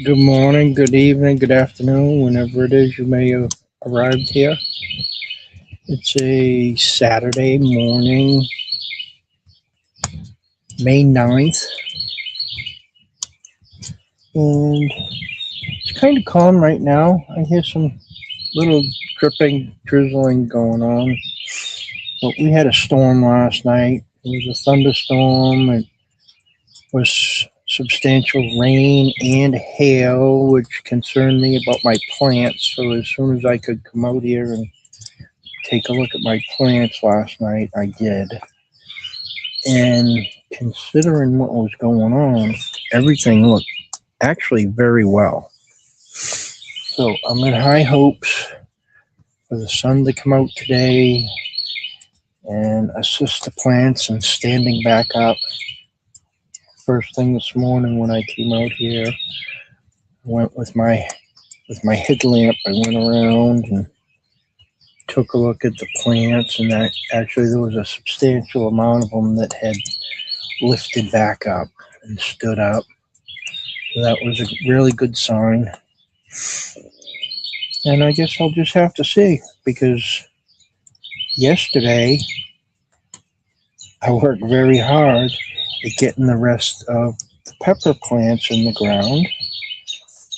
Good morning, good evening, good afternoon, whenever it is you may have arrived here. It's a Saturday morning, May 9th, and it's kind of calm right now. I hear some little dripping, drizzling going on, but we had a storm last night. It was a thunderstorm. It was substantial rain and hail, which concerned me about my plants. So as soon as I could come out here and take a look at my plants last night, I did. And considering what was going on, everything looked actually very well. So I'm in high hopes for the sun to come out today and assist the plants in standing back up. First thing this morning when I came out here, I went with my headlamp. I went around and took a look at the plants, and that actually there was a substantial amount of them that had lifted back up and stood up. So that was a really good sign. And I guess I'll just have to see, because yesterday I worked very hard at getting the rest of the pepper plants in the ground,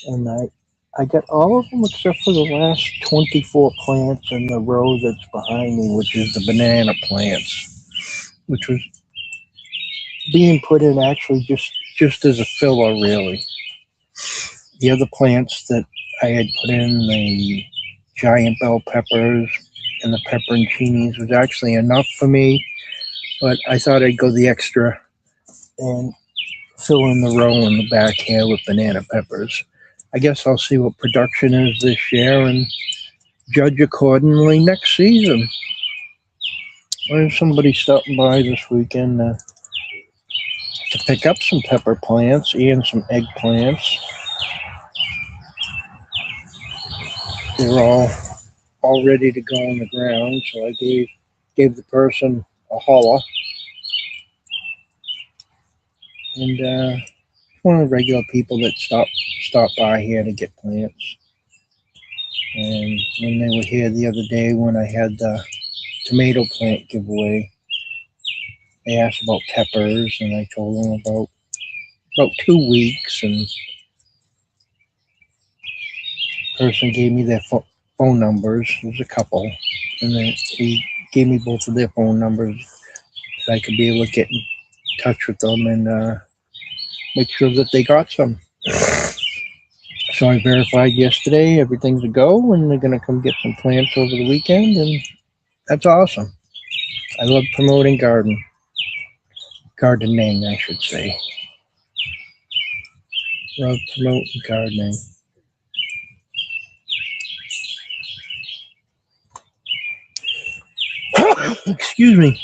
and I got all of them except for the last 24 plants in the row that's behind me, which is the banana plants, which was being put in actually just as a filler, really. The other plants that I had put in, the giant bell peppers and the pepperoncinis, was actually enough for me, but I thought I'd go the extra and fill in the row in the back here with banana peppers. I guess I'll see what production is this year and judge accordingly next season. There's somebody stopping by this weekend to pick up some pepper plants and some eggplants. They're all ready to go on the ground, so I gave the person a holler, and one of the regular people that stop by here to get plants. And when they were here the other day when I had the tomato plant giveaway, they asked about peppers, and I told them about 2 weeks, and the person gave me their phone numbers. There's a couple, and then he gave me both of their phone numbers so I could be able to get in touch with them and make sure that they got some. So I verified yesterday everything's a go, and they're going to come get some plants over the weekend, and that's awesome. I love promoting gardening, I should say. Love promoting gardening. Excuse me.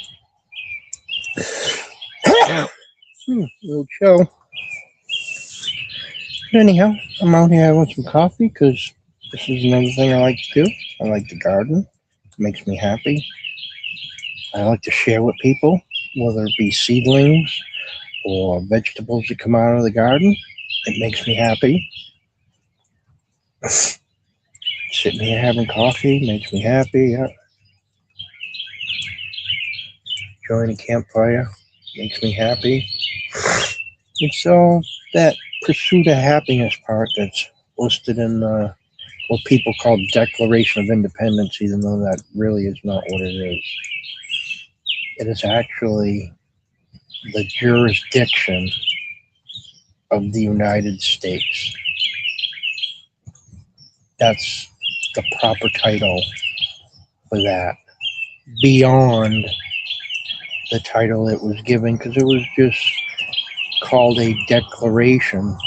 Little chill. Anyhow, I'm out here having some coffee because this is another thing I like to do. I like to garden. It makes me happy. I like to share with people, whether it be seedlings or vegetables that come out of the garden. It makes me happy. Sitting here having coffee makes me happy. Yeah. Joining a campfire makes me happy. It's all that pursuit of happiness part that's listed in what people call Declaration of Independence, even though that really is not what it is. It is actually the jurisdiction of the United States. That's the proper title for that, beyond the title it was given, because it was just called a declaration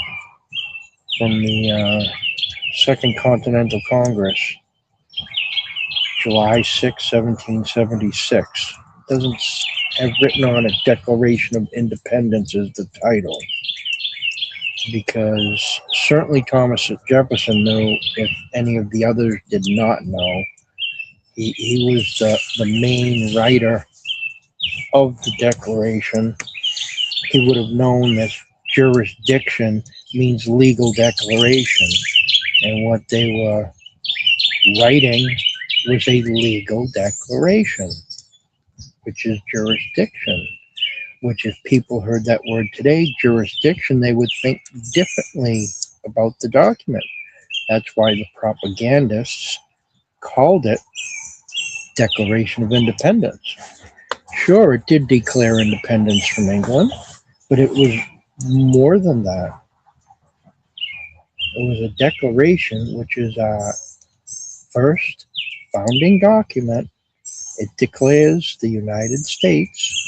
from the Second Continental Congress, July 6, 1776. It doesn't have written on a Declaration of Independence as the title, because certainly Thomas Jefferson knew, if any of the others did not know. He was the main writer of the Declaration. He would have known this jurisdiction means legal declaration. And what they were writing was a legal declaration, which is jurisdiction. Which, if people heard that word today, jurisdiction, they would think differently about the document. That's why the propagandists called it Declaration of Independence. Sure, it did declare independence from England, but it was more than that. It was a declaration, which is our first founding document. It declares the United States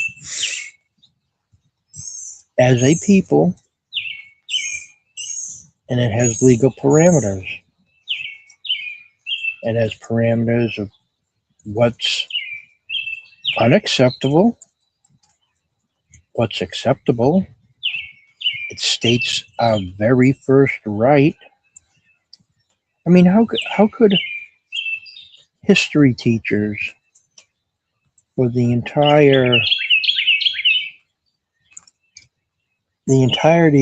as a people, and it has legal parameters. It has parameters of what's unacceptable, what's acceptable. It states our very first right. I mean, how could history teachers for the entirety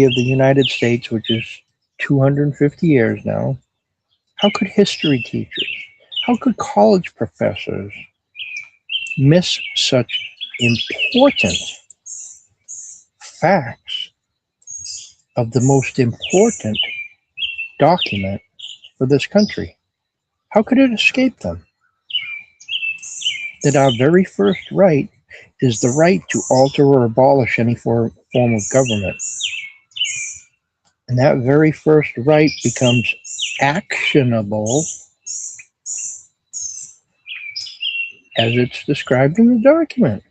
of the United States, which is 250 years now, how could history teachers, how could college professors miss such important facts of the most important document for this country? How could it escape them? That our very first right is the right to alter or abolish any form of government. And that very first right becomes actionable as it's described in the document.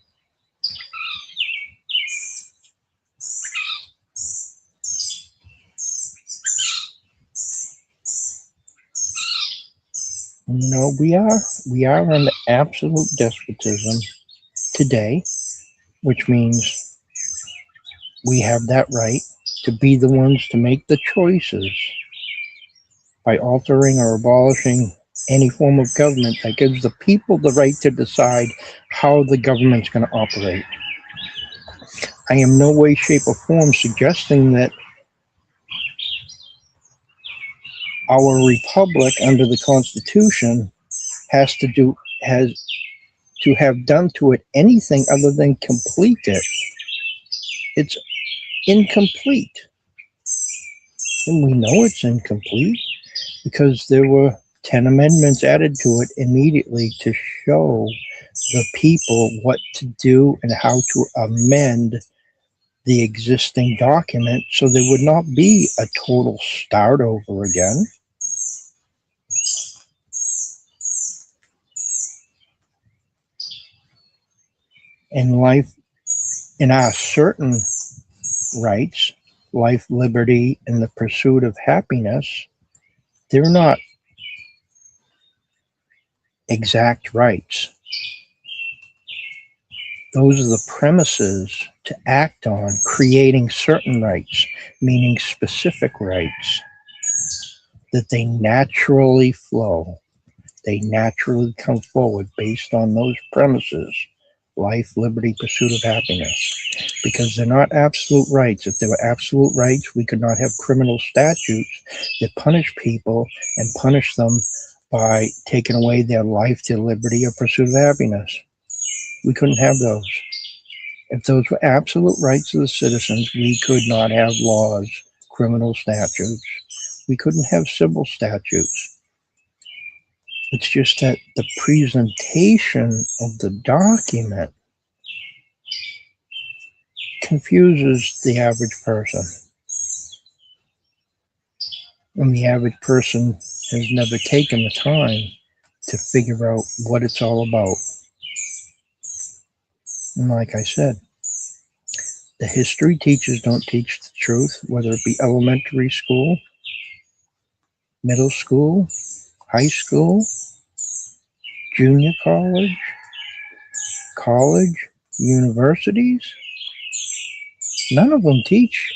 You know, we are under absolute despotism today, which means we have that right to be the ones to make the choices by altering or abolishing any form of government that gives the people the right to decide how the government's going to operate. I am no way, shape, or form suggesting that our republic under the Constitution has to have done to it anything other than complete it. It's incomplete. And we know it's incomplete because there were 10 amendments added to it immediately to show the people what to do and how to amend the existing document so there would not be a total start over again. In life, in our certain rights, life, liberty, and the pursuit of happiness, they're not exact rights. Those are the premises to act on creating certain rights, meaning specific rights, that they naturally flow. They naturally come forward based on those premises: life, liberty, pursuit of happiness. Because they're not absolute rights. If they were absolute rights, we could not have criminal statutes that punish people and punish them by taking away their life, their liberty, or pursuit of happiness. We couldn't have those. If those were absolute rights of the citizens, we could not have laws, criminal statutes. We couldn't have civil statutes. It's just that the presentation of the document confuses the average person. And the average person has never taken the time to figure out what it's all about. And like I said, the history teachers don't teach the truth, whether it be elementary school, middle school, high school, junior college, universities. None of them teach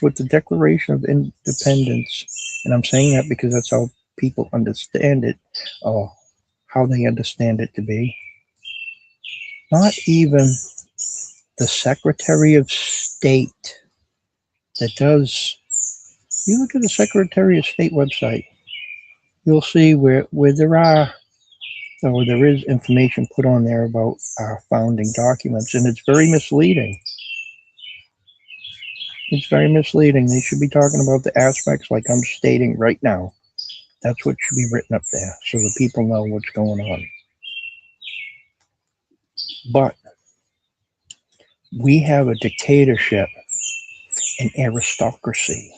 what the Declaration of Independence, and I'm saying that because that's how people understand it, or how they understand it to be. Not even the Secretary of State that does. You look at the Secretary of State website, you'll see where there is information put on there about our founding documents, and it's very misleading. It's very misleading. They should be talking about the aspects like I'm stating right now. That's what should be written up there so the people know what's going on. But we have a dictatorship, an aristocracy.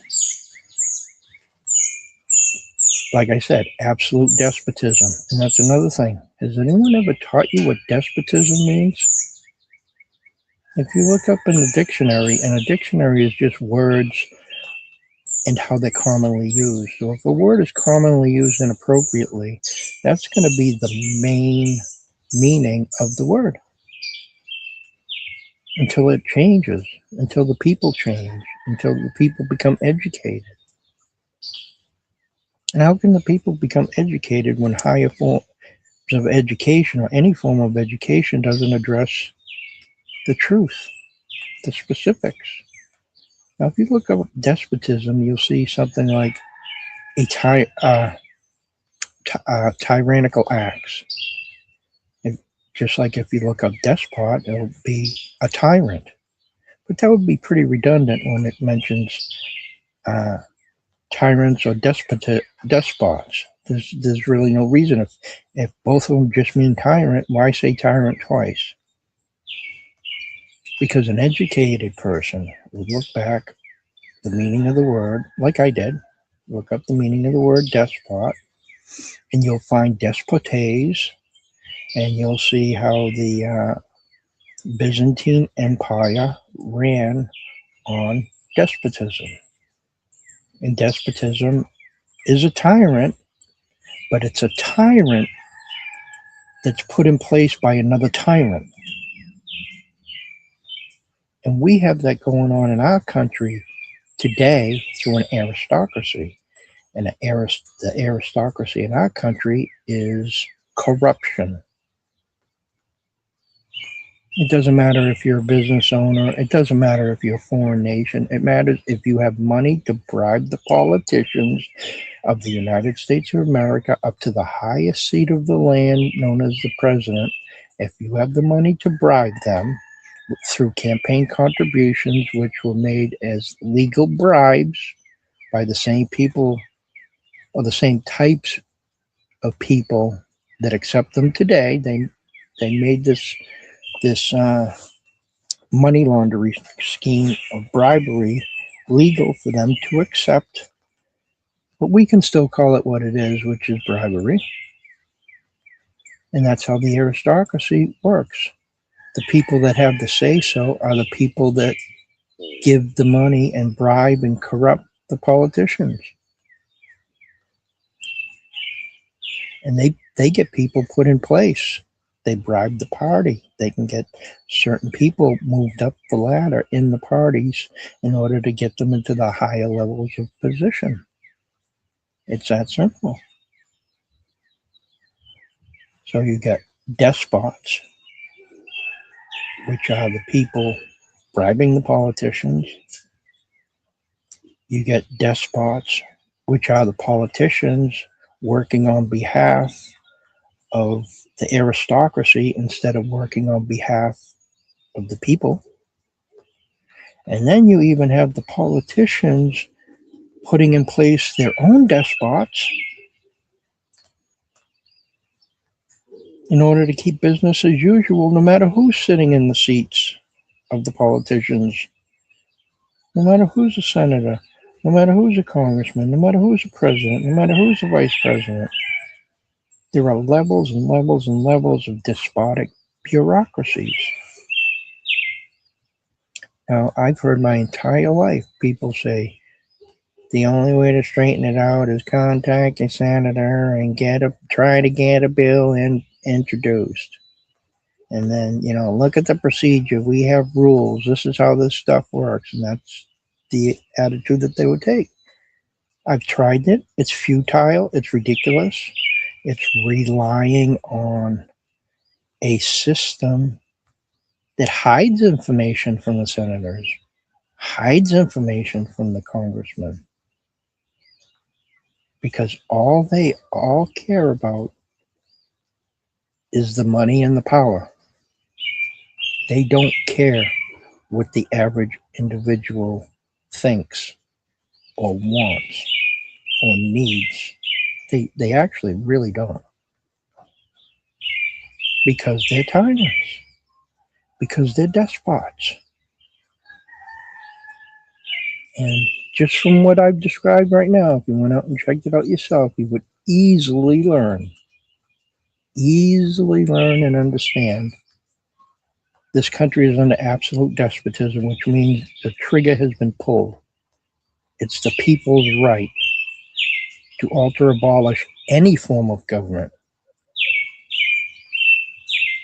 Like I said, absolute despotism. And that's another thing. Has anyone ever taught you what despotism means? If you look up in the dictionary, and a dictionary is just words and how they're commonly used. So if a word is commonly used inappropriately, that's going to be the main meaning of the word until it changes, until the people change, until the people become educated. And how can the people become educated when higher forms of education or any form of education doesn't address the truth, the specifics? Now, if you look up despotism, you'll see something like tyrannical acts. Just like if you look up despot, it'll be a tyrant. But that would be pretty redundant when it mentions tyrants or despots. There's really no reason. If both of them just mean tyrant, why say tyrant twice? Because an educated person would look back the meaning of the word, like I did, look up the meaning of the word despot, and you'll find despotes, and you'll see how the Byzantine Empire ran on despotism. And despotism is a tyrant, but it's a tyrant that's put in place by another tyrant. And we have that going on in our country today through an aristocracy. And the aristocracy in our country is corruption. It doesn't matter if you're a business owner. It doesn't matter if you're a foreign nation. It matters if you have money to bribe the politicians of the United States of America up to the highest seat of the land, known as the president. If you have the money to bribe them through campaign contributions, which were made as legal bribes by the same people or the same types of people that accept them today, they made this money laundering scheme of bribery legal for them to accept, but we can still call it what it is, which is bribery. And that's how the aristocracy works. The people that have the say-so are the people that give the money and bribe and corrupt the politicians. And they get people put in place. They bribe the party. They can get certain people moved up the ladder in the parties in order to get them into the higher levels of position. It's that simple. So you get despots, which are the people bribing the politicians. You get despots, which are the politicians working on behalf of the aristocracy instead of working on behalf of the people. And then you even have the politicians putting in place their own despots in order to keep business as usual, no matter who's sitting in the seats of the politicians, no matter who's a senator, no matter who's a congressman, no matter who's a president, no matter who's a vice president. There are levels and levels and levels of despotic bureaucracies. Now, I've heard my entire life people say, the only way to straighten it out is contact a senator and try to get a bill introduced. And then, look at the procedure. We have rules. This is how this stuff works. And that's the attitude that they would take. I've tried it. It's futile. It's ridiculous. It's relying on a system that hides information from the senators, hides information from the congressman because all they all care about is the money and the power. They don't care what the average individual thinks or wants or needs. They actually really don't. Because they're tyrants. Because they're despots. And just from what I've described right now, if you went out and checked it out yourself, you would easily learn and understand this country is under absolute despotism, which means the trigger has been pulled. It's the people's right to alter or abolish any form of government.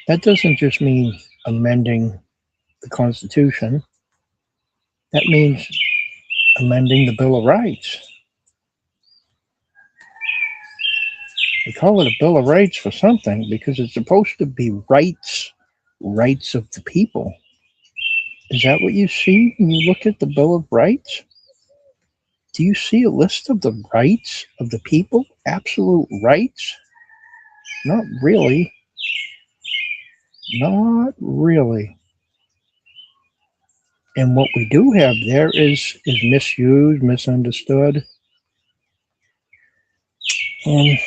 That doesn't just mean amending the Constitution. That means amending the Bill of Rights. They call it a Bill of Rights for something because it's supposed to be rights of the people. Is that what you see when you look at the Bill of Rights? Do you see a list of the rights of the people? Absolute rights? Not really. Not really. And what we do have there is misused, misunderstood. And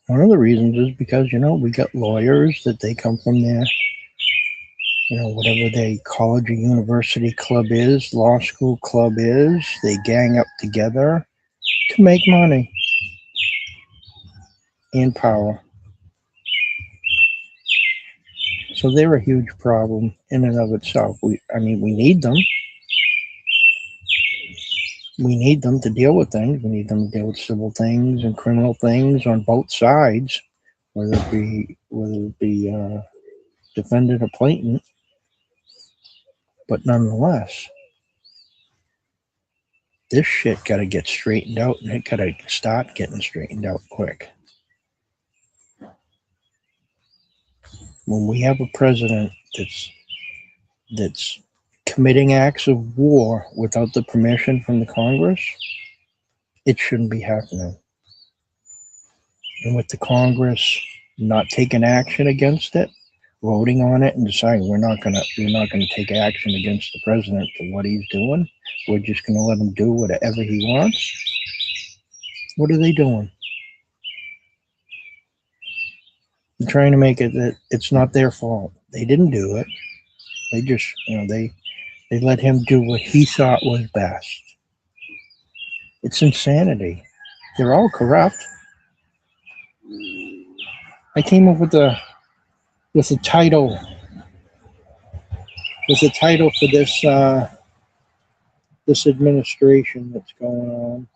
one of the reasons is because, we got lawyers that they come from their, whatever their college or university club is, law school club is, they gang up together to make money and power. So they're a huge problem in and of itself. We need them. We need them to deal with things. We need them to deal with civil things and criminal things on both sides, whether it be defendant or plaintiff. But nonetheless, this shit got to get straightened out, and it got to start getting straightened out quick. When we have a president that's committing acts of war without the permission from the Congress, it shouldn't be happening. And with the Congress not taking action against it, voting on it and deciding we're not gonna take action against the president for what he's doing, we're just gonna let him do whatever he wants. What are they doing? They're trying to make it that it's not their fault. They didn't do it. They just, they let him do what he thought was best. It's insanity. They're all corrupt. I came up with a title for this this administration that's going on,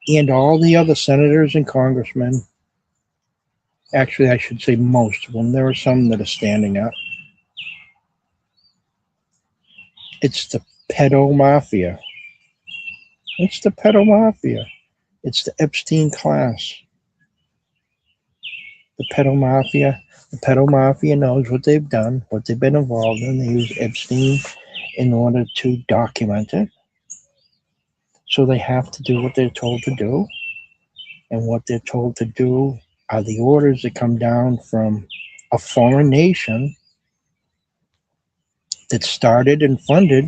and all the other senators and congressmen. Actually, I should say most of them. There are some that are standing up. It's the pedo mafia. It's the pedo mafia. It's the Epstein class. The pedo mafia. The pedo mafia knows what they've done, what they've been involved in. They use Epstein in order to document it. So they have to do what they're told to do. And what they're told to do are the orders that come down from a foreign nation that started and funded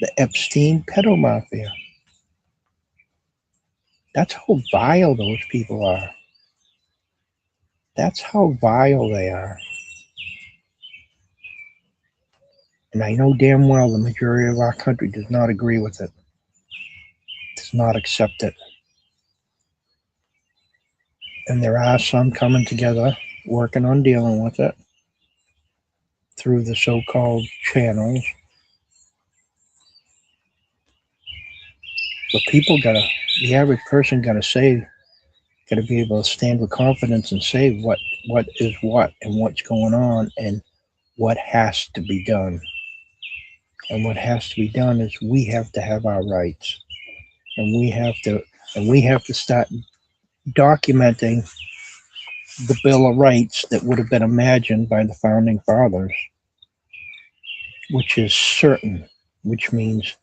the Epstein pedo mafia. That's how vile those people are. That's how vile they are. And I know damn well the majority of our country does not agree with it, does not accept it. And there are some coming together, working on dealing with it through the so-called channels. But the average person gotta be able to stand with confidence and say what is what and what's going on and what has to be done. And what has to be done is we have to have our rights. And we have to start documenting the Bill of Rights that would have been imagined by the founding fathers. which is certain, which means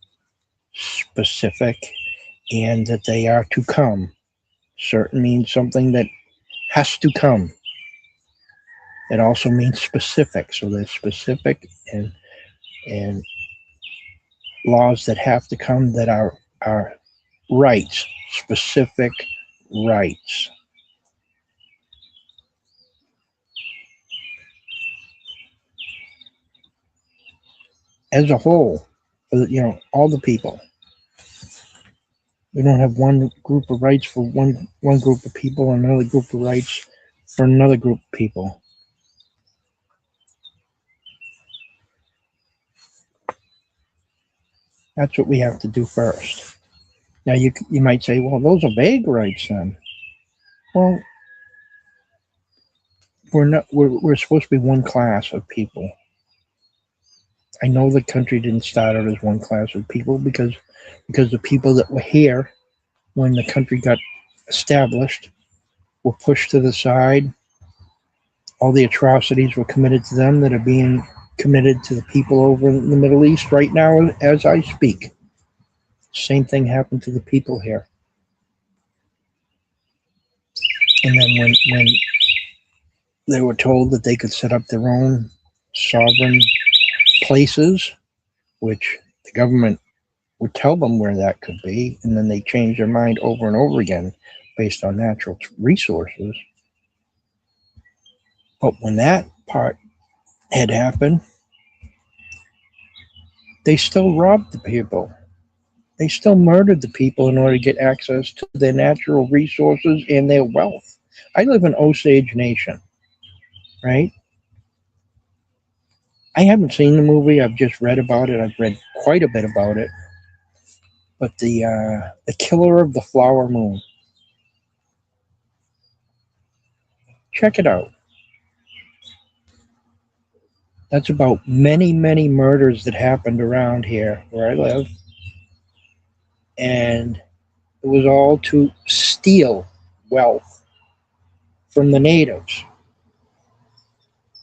specific, and that they are to come. Certain means something that has to come. It also means specific. So there's specific and laws that have to come that are rights, specific rights. As a whole, all the people. We don't have one group of rights for one group of people and another group of rights for another group of people. That's what we have to do first. Now you might say, well, those are vague rights then. Well, we're supposed to be one class of people. I know the country didn't start out as one class of people because the people that were here when the country got established were pushed to the side. All the atrocities were committed to them that are being committed to the people over in the Middle East right now as I speak. Same thing happened to the people here. And then when they were told that they could set up their own sovereign places, which the government would tell them where that could be, and then they changed their mind over and over again based on natural resources. But when that part had happened, they still robbed the people. They still murdered the people in order to get access to their natural resources and their wealth. I live in Osage Nation, right? I haven't seen the movie. I've just read about it. I've read quite a bit about it. But the Killer of the Flower Moon. Check it out. That's about many, many murders that happened around here where I live. And it was all to steal wealth from the natives.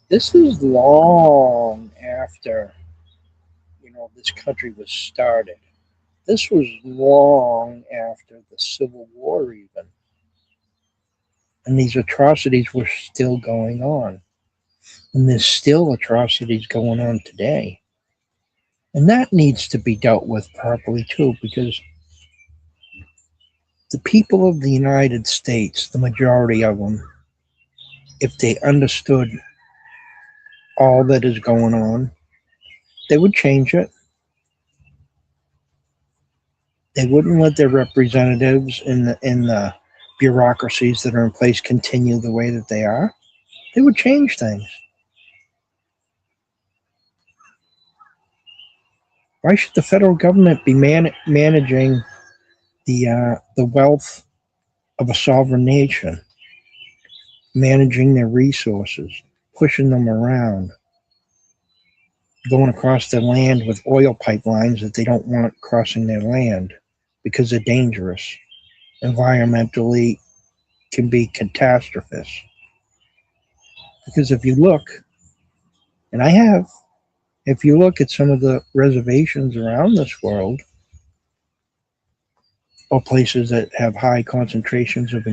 This is long after, this country was started. This was long after the Civil War even. And these atrocities were still going on. And there's still atrocities going on today. And that needs to be dealt with properly too, because the people of the United States, the majority of them, if they understood all that is going on, they would change it. They wouldn't let their representatives in the bureaucracies that are in place continue the way that they are. They would change things. Why should the federal government be managing the wealth of a sovereign nation, managing their resources, pushing them around, going across their land with oil pipelines that they don't want crossing their land because they're dangerous, environmentally can be catastrophes. Because if you look, and I have, if you look at some of the reservations around this world, or places that have high concentrations of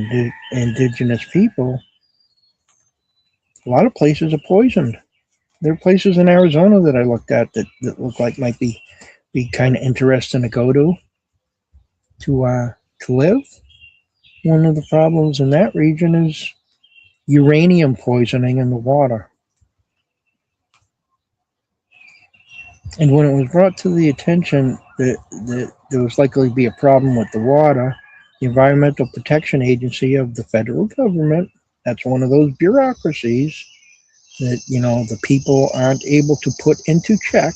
indigenous people, a lot of places are poisoned. There are places in Arizona that I looked at that look like might be kind of interesting to go to live. One of the problems in that region is uranium poisoning in the water. And when it was brought to the attention that there was likely to be a problem with the water, the Environmental Protection Agency of the federal government, that's one of those bureaucracies that, the people aren't able to put into check,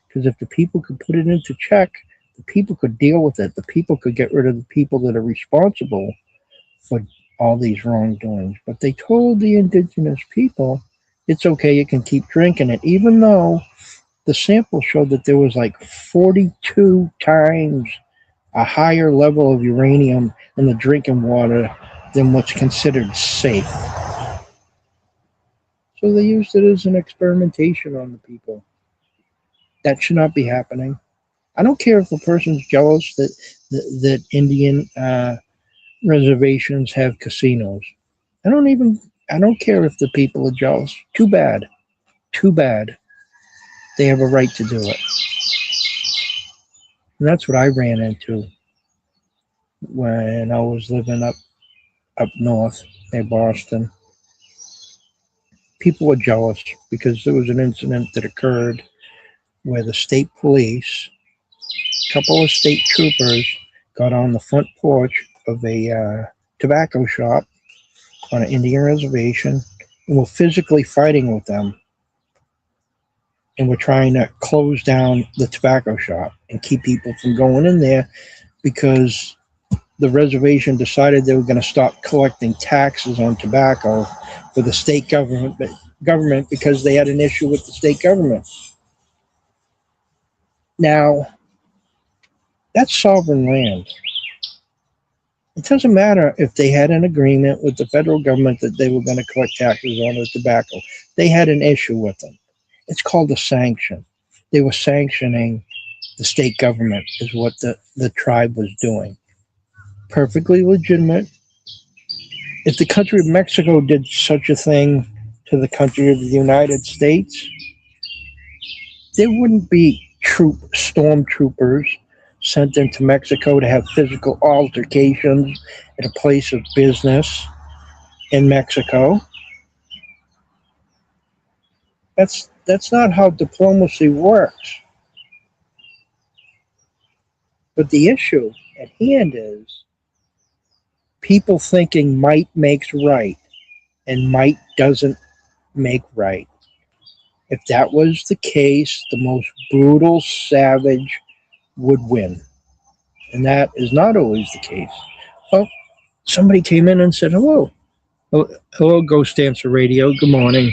because if the people could put it into check, the people could deal with it. The people could get rid of the people that are responsible for all these wrongdoings. But they told the indigenous people, it's okay, you can keep drinking it, even though the sample showed that there was like 42 times a higher level of uranium in the drinking water than what's considered safe. So they used it as an experimentation on the people. That should not be happening. I don't care if a person's jealous that Indian reservations have casinos. I don't even. I don't care if the people are jealous. Too bad. Too bad. They have a right to do it. And that's what I ran into when I was living up north near Boston. People were jealous because there was an incident that occurred where the state police, a couple of state troopers, got on the front porch of a tobacco shop on an Indian reservation and were physically fighting with them and were trying to close down the tobacco shop and keep people from going in there because the reservation decided they were going to stop collecting taxes on tobacco for the state government because they had an issue with the state government. Now, that's sovereign land. It doesn't matter if they had an agreement with the federal government that they were going to collect taxes on the tobacco. They had an issue with them. It's called a sanction. They were sanctioning the state government, is what the tribe was doing. Perfectly legitimate. If the country of Mexico did such a thing to the country of the United States, there wouldn't be stormtroopers sent into Mexico to have physical altercations at a place of business in Mexico. That's not how diplomacy works. But the issue at hand is people thinking might makes right, and might doesn't make right. If that was the case, the most brutal savage would win. And that is not always the case. Well, somebody came in and said, hello. Hello, Ghost Dancer Radio. Good morning.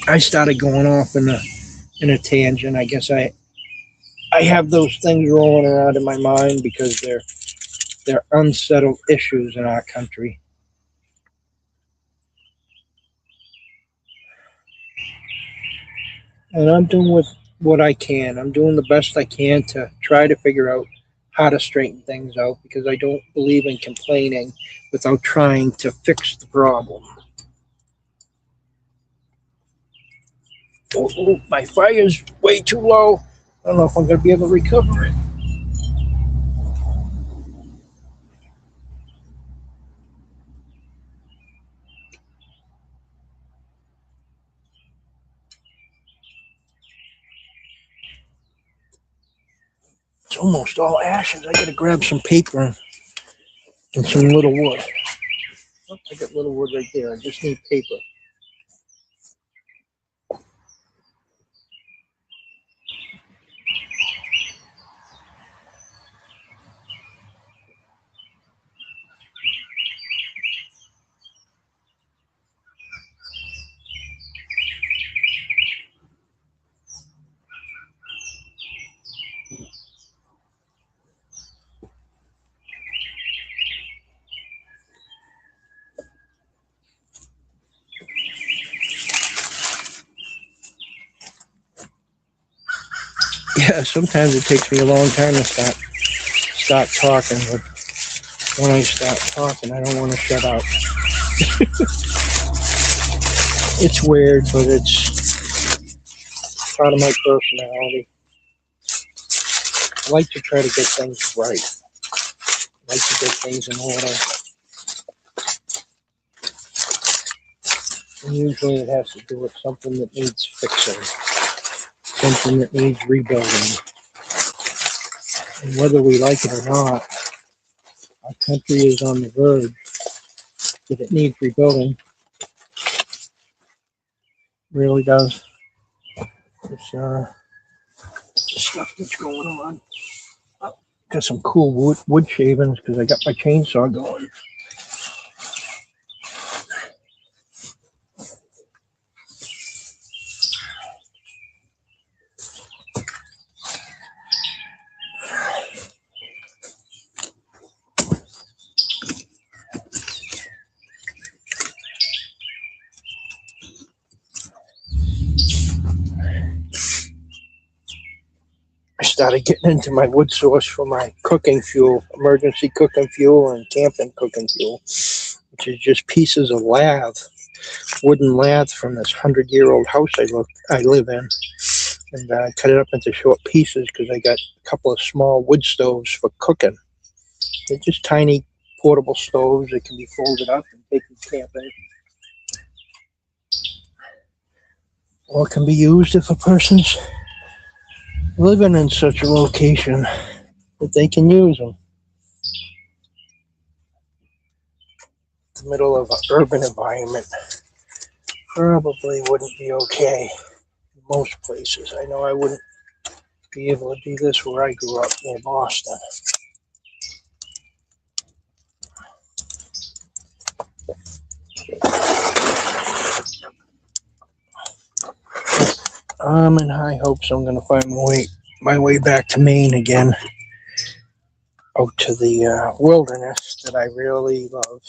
I started going off in a tangent. I guess I have those things rolling around in my mind because they're unsettled issues in our country. And I'm doing what I can. I'm doing the best I can to try to figure out how to straighten things out because I don't believe in complaining without trying to fix the problem. Oh, my fire's way too low. I don't know if I'm going to be able to recover it. It's almost all ashes. I got to grab some paper and some little wood. Oh, I got little wood right there. I just need paper. Yeah, sometimes it takes me a long time to stop talking, but when I start talking, I don't want to shut up. It's weird, but it's part of my personality. I like to try to get things right. I like to get things in order. And usually it has to do with something that needs fixing, something that needs rebuilding. And whether we like it or not, our country is on the verge that it needs rebuilding. It really does. It's stuff that's going on. Got some cool wood shavings because I got my chainsaw going. started getting into my wood source for my cooking fuel, emergency cooking fuel and camping cooking fuel, which is just pieces of lath, wooden lath from this 100-year-old house I live in. And I cut it up into short pieces because I got a couple of small wood stoves for cooking. They're just tiny portable stoves that can be folded up and taken camping. Or can be used if a person's living in such a location that they can use them. The middle of an urban environment probably wouldn't be okay in most places. I know I wouldn't be able to do this where I grew up near Boston. I'm in high hopes I'm going to find my way back to Maine again, out to the wilderness that I really love.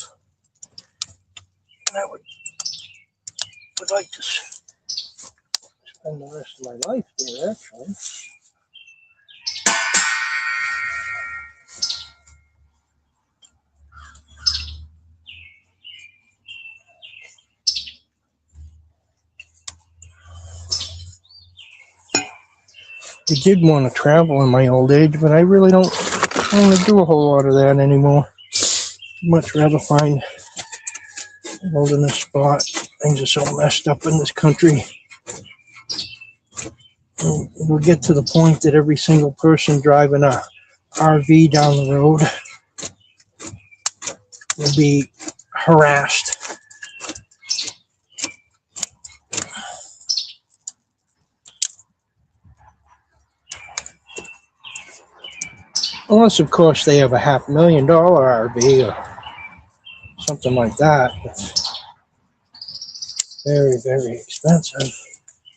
And I would like to spend the rest of my life there, actually. I did want to travel in my old age, but I really don't want to do a whole lot of that anymore. Much rather find a wilderness spot. Things are so messed up in this country. And it'll get to the point that every single person driving a RV down the road will be harassed. Unless, of course, they have a $500,000 RV or something like that. It's very, very expensive.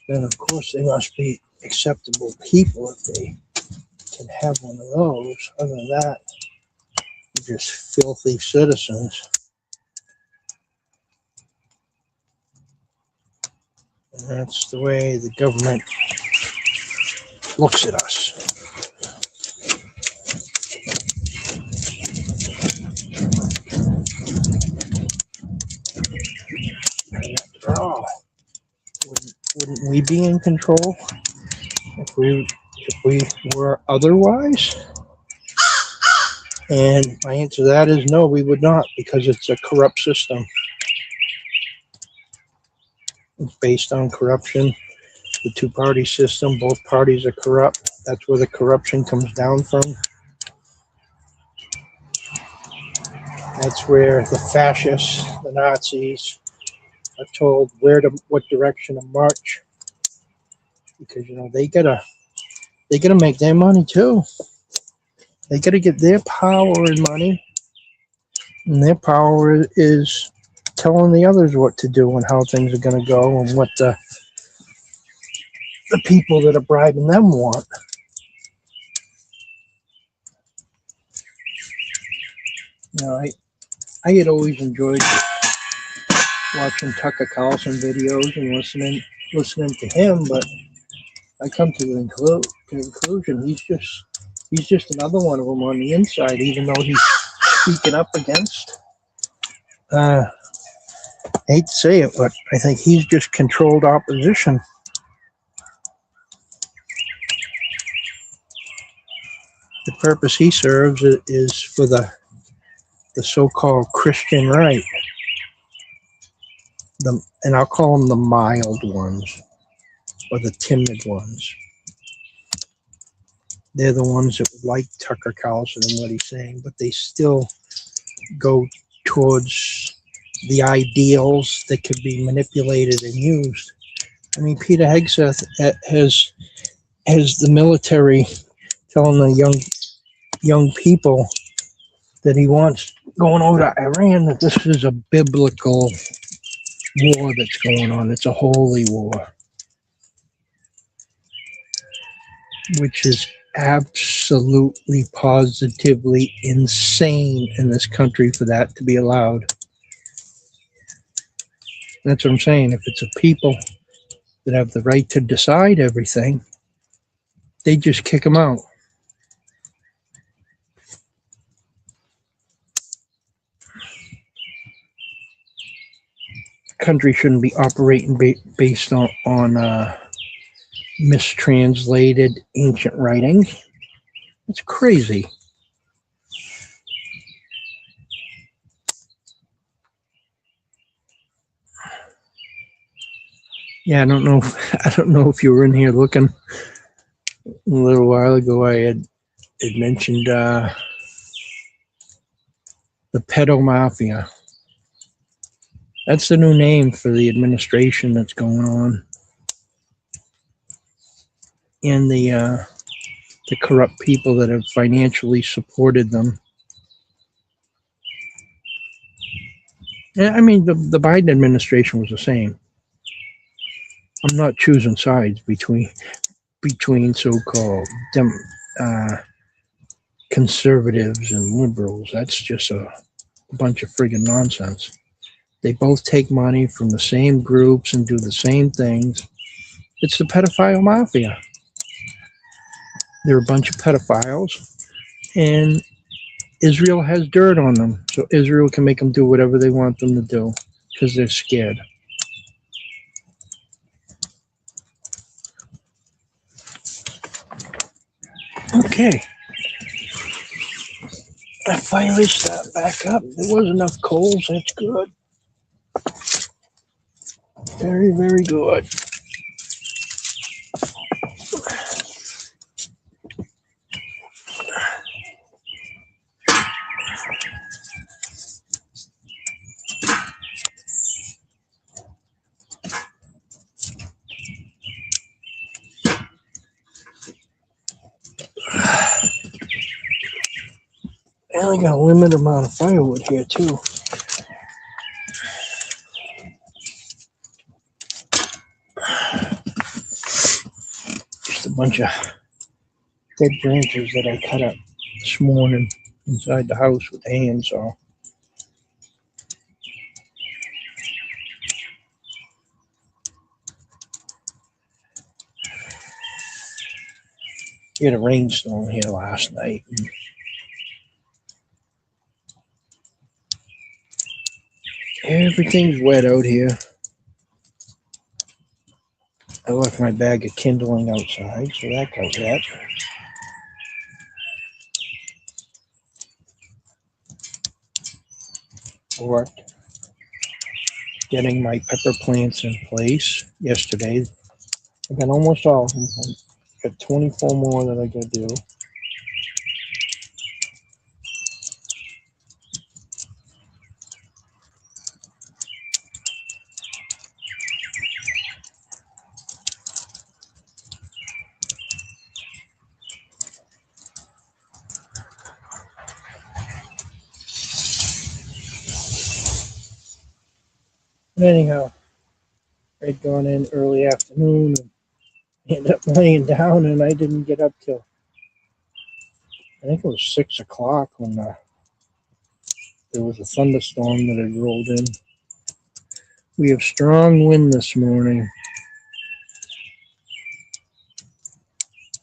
Then, of course, they must be acceptable people if they can have one of those. Other than that, they're just filthy citizens. And that's the way the government looks at us. After all, wouldn't we be in control if we were otherwise? And my answer to that is no, we would not, because it's a corrupt system. It's based on corruption. The two-party system, both parties are corrupt. That's where the corruption comes down from. That's where the fascists, the Nazis, are told what direction to march, because they gotta make their money too. They gotta get their power and money, and their power is telling the others what to do and how things are gonna go and what the people that are bribing them want. I had always enjoyed watching Tucker Carlson videos and listening to him, but I come to the conclusion he's just another one of them on the inside, even though he's speaking up against. I hate to say it, but I think he's just controlled opposition. The purpose he serves is for the so-called Christian right. And I'll call them the mild ones, or the timid ones. They're the ones that would like Tucker Carlson and what he's saying, but they still go towards the ideals that could be manipulated and used. I mean, Peter Hegseth has the military telling the young people that he wants going over to Iran, that this is a biblical war that's going on. It's a holy war, which is absolutely, positively insane in this country for that to be allowed. That's what I'm saying. If it's a people that have the right to decide everything, they just kick them out. Country shouldn't be operating based on mistranslated ancient writings. It's crazy. Yeah, I don't know. I don't know if you were in here looking a little while ago. I had mentioned the pedo mafia. That's the new name for the administration that's going on, and the corrupt people that have financially supported them. Yeah, I mean, the Biden administration was the same. I'm not choosing sides between so-called conservatives and liberals. That's just a bunch of friggin' nonsense. They both take money from the same groups and do the same things. It's the pedophile mafia. They're a bunch of pedophiles, and Israel has dirt on them, so Israel can make them do whatever they want them to do because they're scared. Okay. I finally started back up. There was enough coals. That's good. Very, very good. I only got a limited amount of firewood here, too. Just a bunch of dead branches that I cut up this morning inside the house with a handsaw. We had a rainstorm here last night. Everything's wet out here. I left my bag of kindling outside, so that got wet. Worked getting my pepper plants in place yesterday. I got almost all of them. I got 24 more that I gotta do. But anyhow, I'd gone in early afternoon and ended up laying down, and I didn't get up till I think it was 6 o'clock when there was a thunderstorm that had rolled in. We have strong wind this morning.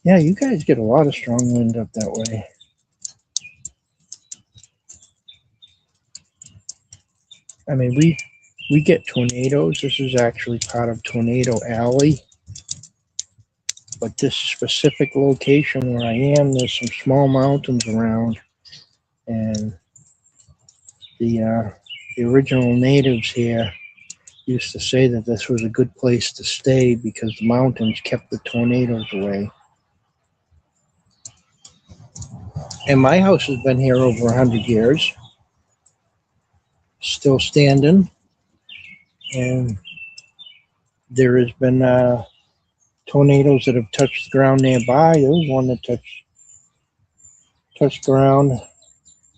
Yeah, you guys get a lot of strong wind up that way. I mean, we get tornadoes. This is actually part of Tornado Alley. But this specific location where I am, there's some small mountains around. And the original natives here used to say that this was a good place to stay because the mountains kept the tornadoes away. And my house has been here over 100 years. Still standing. And there has been tornadoes that have touched the ground nearby. There was one that touched ground.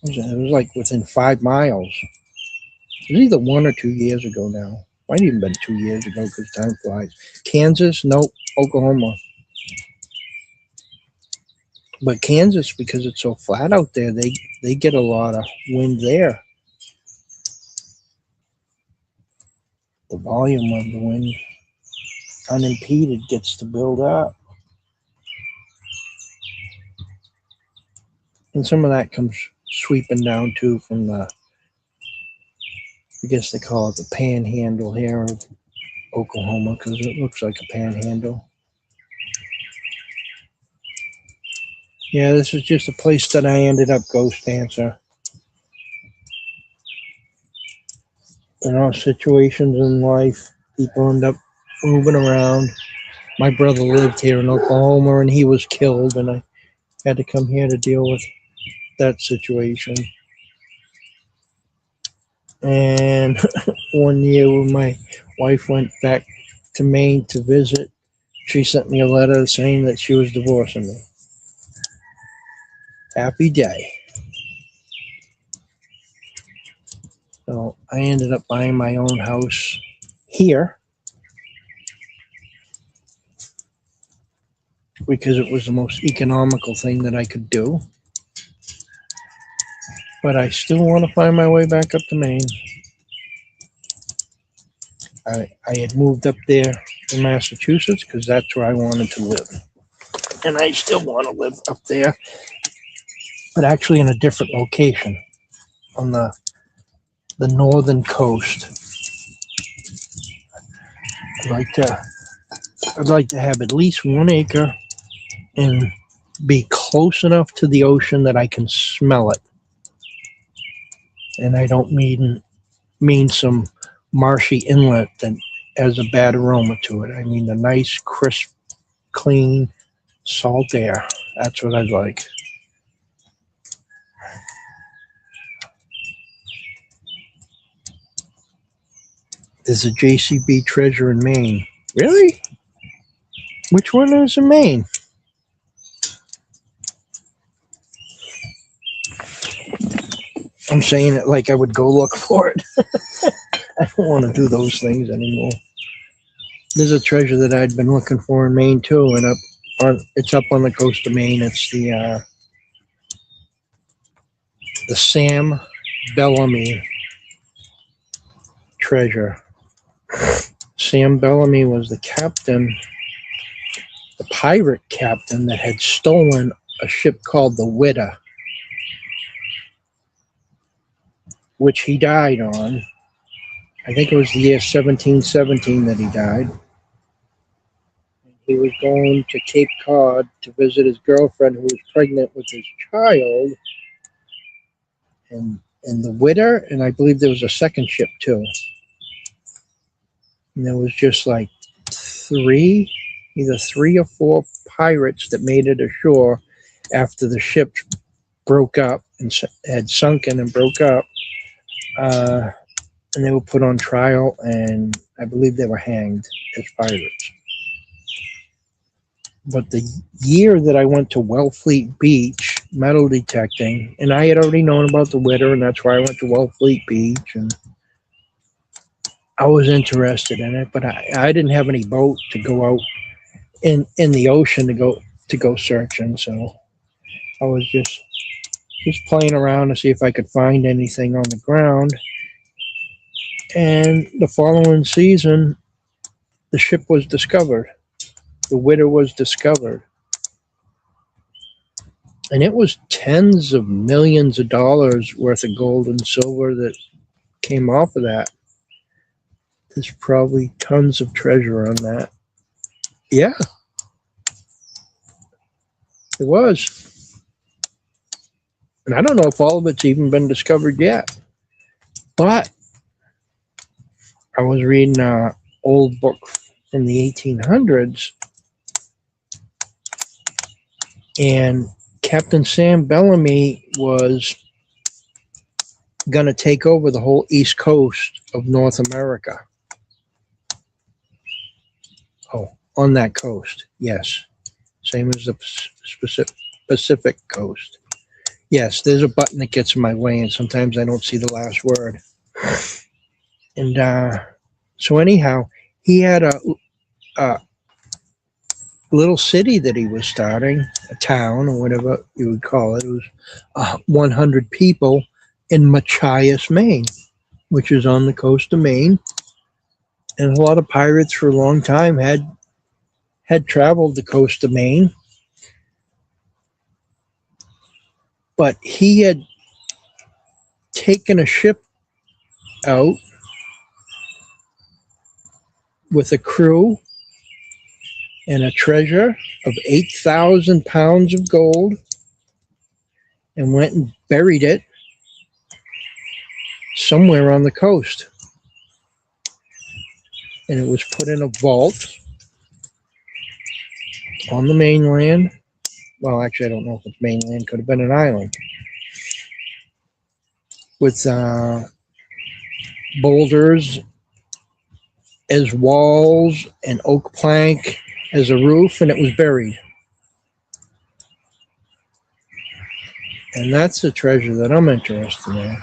It was like within 5 miles. It was either 1 or 2 years ago now. Might even been 2 years ago because time flies. Kansas? Nope. Oklahoma. But Kansas, because it's so flat out there, they get a lot of wind there. The volume of the wind unimpeded gets to build up. And some of that comes sweeping down too from the, I guess they call it the panhandle here of Oklahoma, because it looks like a panhandle. Yeah, this is just a place that I ended up ghost dancer. In all situations in life, people end up moving around. My brother lived here in Oklahoma and he was killed, and I had to come here to deal with that situation. And one year when my wife went back to Maine to visit, she sent me a letter saying that she was divorcing me. Happy day. So I ended up buying my own house here because it was the most economical thing that I could do. But I still want to find my way back up to Maine. I had moved up there in Massachusetts because that's where I wanted to live. And I still want to live up there, but actually in a different location on the northern coast. I'd like to have at least 1 acre and be close enough to the ocean that I can smell it. And I don't mean some marshy inlet that has a bad aroma to it. I mean the nice, crisp, clean, salt air. That's what I'd like. There's a JCB treasure in Maine. Really? Which one is in Maine? I'm saying it like I would go look for it. I don't want to do those things anymore. There's a treasure that I'd been looking for in Maine too, and it's up on the coast of Maine. It's the Sam Bellamy treasure. Sam Bellamy was the captain, the pirate captain that had stolen a ship called the Widow, which he died on. I think it was the year 1717 that he died. He was going to Cape Cod to visit his girlfriend who was pregnant with his child. And the Widow, and I believe there was a second ship too. And there was just like either 3 or 4 pirates that made it ashore after the ship broke up and had sunken and broke up. And they were put on trial, and I believe they were hanged as pirates. But the year that I went to Wellfleet Beach metal detecting, and I had already known about the Widow, and that's why I went to Wellfleet Beach, and I was interested in it, but I didn't have any boat to go out in the ocean to go searching, so I was just playing around to see if I could find anything on the ground. And the following season, the ship was discovered. The Widow was discovered. And it was tens of millions of dollars worth of gold and silver that came off of that. There's probably tons of treasure on that. Yeah. It was. And I don't know if all of it's even been discovered yet. But I was reading an old book from the 1800s, and Captain Sam Bellamy was going to take over the whole east coast of North America. Oh, on that coast, yes. Same as the Pacific coast. Yes, there's a button that gets in my way, and sometimes I don't see the last word. And so anyhow, he had a little city that he was starting, a town or whatever you would call it. It was 100 people in Machias, Maine, which is on the coast of Maine. And a lot of pirates for a long time had traveled the coast of Maine. But he had taken a ship out with a crew and a treasure of 8,000 pounds of gold and went and buried it somewhere on the coast. And it was put in a vault on the mainland. Well, actually, I don't know if it's mainland. Could have been an island. With boulders as walls and oak plank as a roof, and it was buried. And that's the treasure that I'm interested in.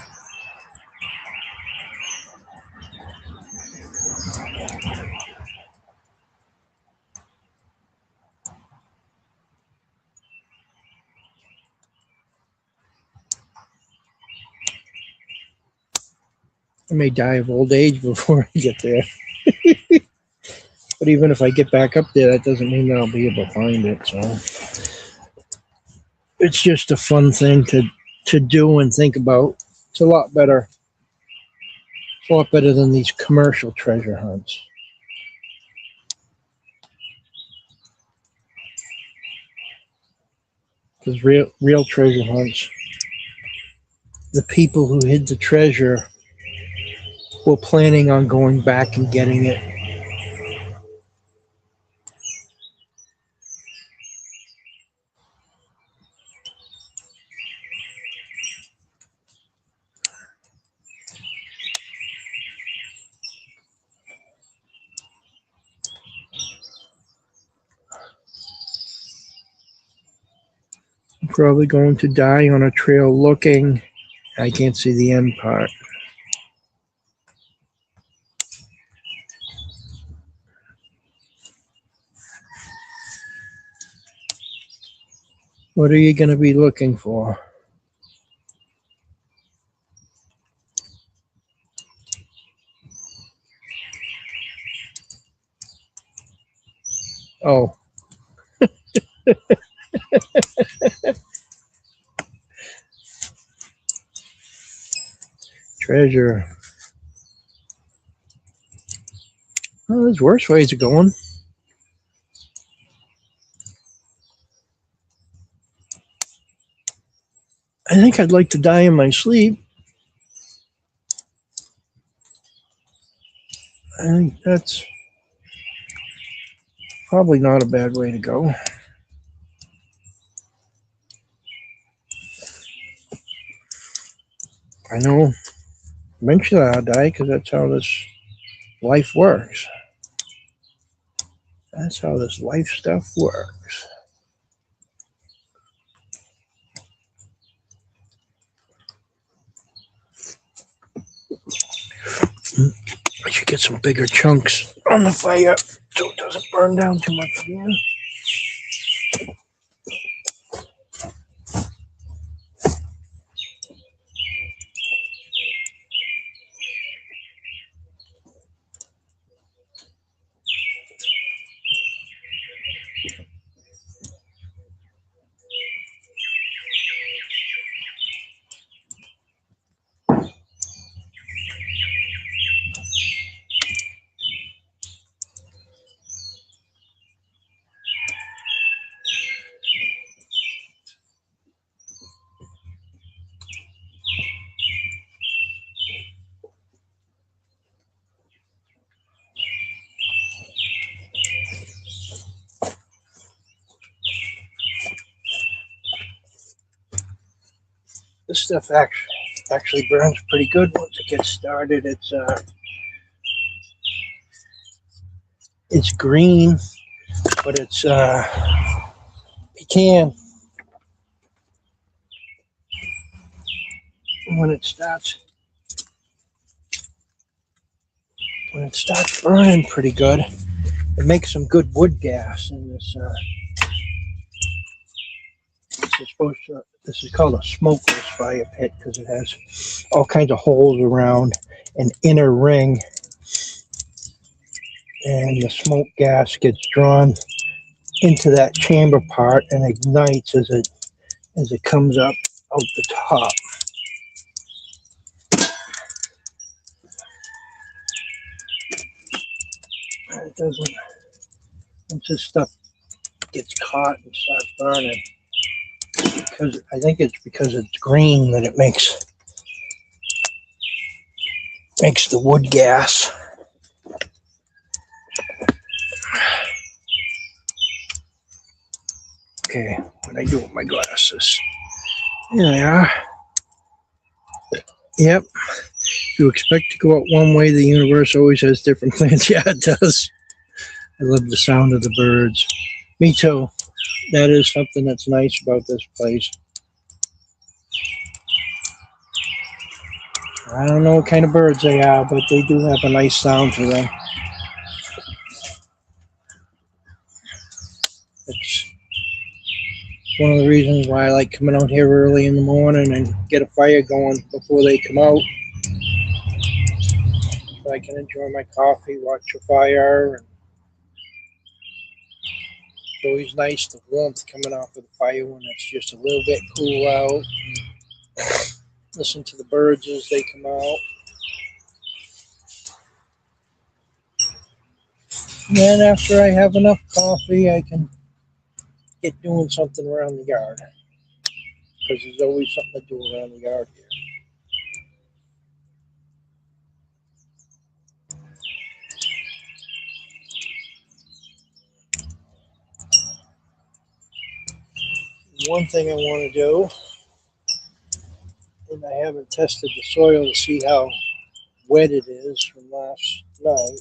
I may die of old age before I get there. But even if I get back up there, that doesn't mean that I'll be able to find it. So it's just a fun thing to do and think about. It's a lot better. It's a lot better than these commercial treasure hunts. Because real treasure hunts, the people who hid the treasure were planning on going back and getting it. I'm probably going to die on a trail looking. I can't see the end part. What are you going to be looking for? Oh. Treasure. Oh, there's worse ways of going. I think I'd like to die in my sleep. I think that's probably not a bad way to go. I know eventually I'll die because that's how this life works. That's how this life stuff works. I should get some bigger chunks on the fire so it doesn't burn down too much again. This stuff actually burns pretty good once it gets started. It's green, but it's pecan. When it starts burning pretty good, it makes some good wood gas in this. This is called a smokeless fire pit because it has all kinds of holes around an inner ring, and the smoke gas gets drawn into that chamber part and ignites as it comes up out the top. It doesn't, once this stuff gets caught and starts burning, because I think it's because it's green that it makes the wood gas. Okay, what do I do with my glasses? There they are. Yep. If you expect to go out one way, the universe always has different plans. Yeah, it does. I love the sound of the birds. Me too. That is something that's nice about this place. I don't know what kind of birds they are, but they do have a nice sound to them. It's one of the reasons why I like coming out here early in the morning and get a fire going before they come out. So I can enjoy my coffee, watch a fire. And it's always nice, the warmth coming off of the fire when it's just a little bit cool out. And listen to the birds as they come out. And then after I have enough coffee, I can get doing something around the yard. Because there's always something to do around the yard here. One thing I want to do, and I haven't tested the soil to see how wet it is from last night.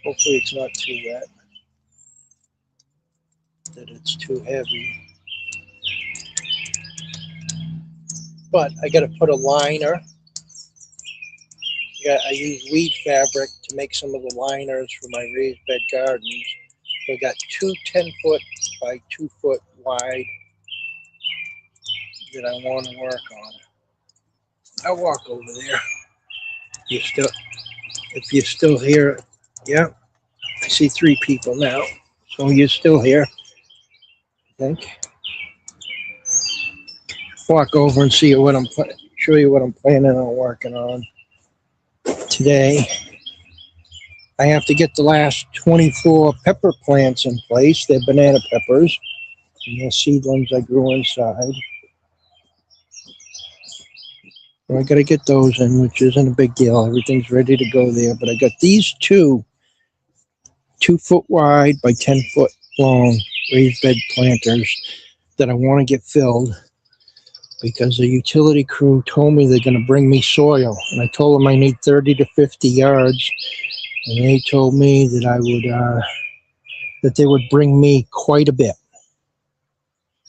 Hopefully it's not too wet, that it's too heavy. But I got to put a liner. I use weed fabric to make some of the liners for my raised bed gardens. So I got two 10-foot by 2-foot wide that I want to work on. I'll walk over there. If you're still here, yeah, I see 3 people now. So you're still here, I think. Walk over and see what show you what I'm planning on working on today. I have to get the last 24 pepper plants in place. They're banana peppers, and they're seedlings I grew inside. So I got to get those in, which isn't a big deal. Everything's ready to go there. But I got these 2-foot wide by 10-foot long raised bed planters that I want to get filled, because the utility crew told me they're going to bring me soil, and I told them I need 30 to 50 yards, and they told me that I would that they would bring me quite a bit.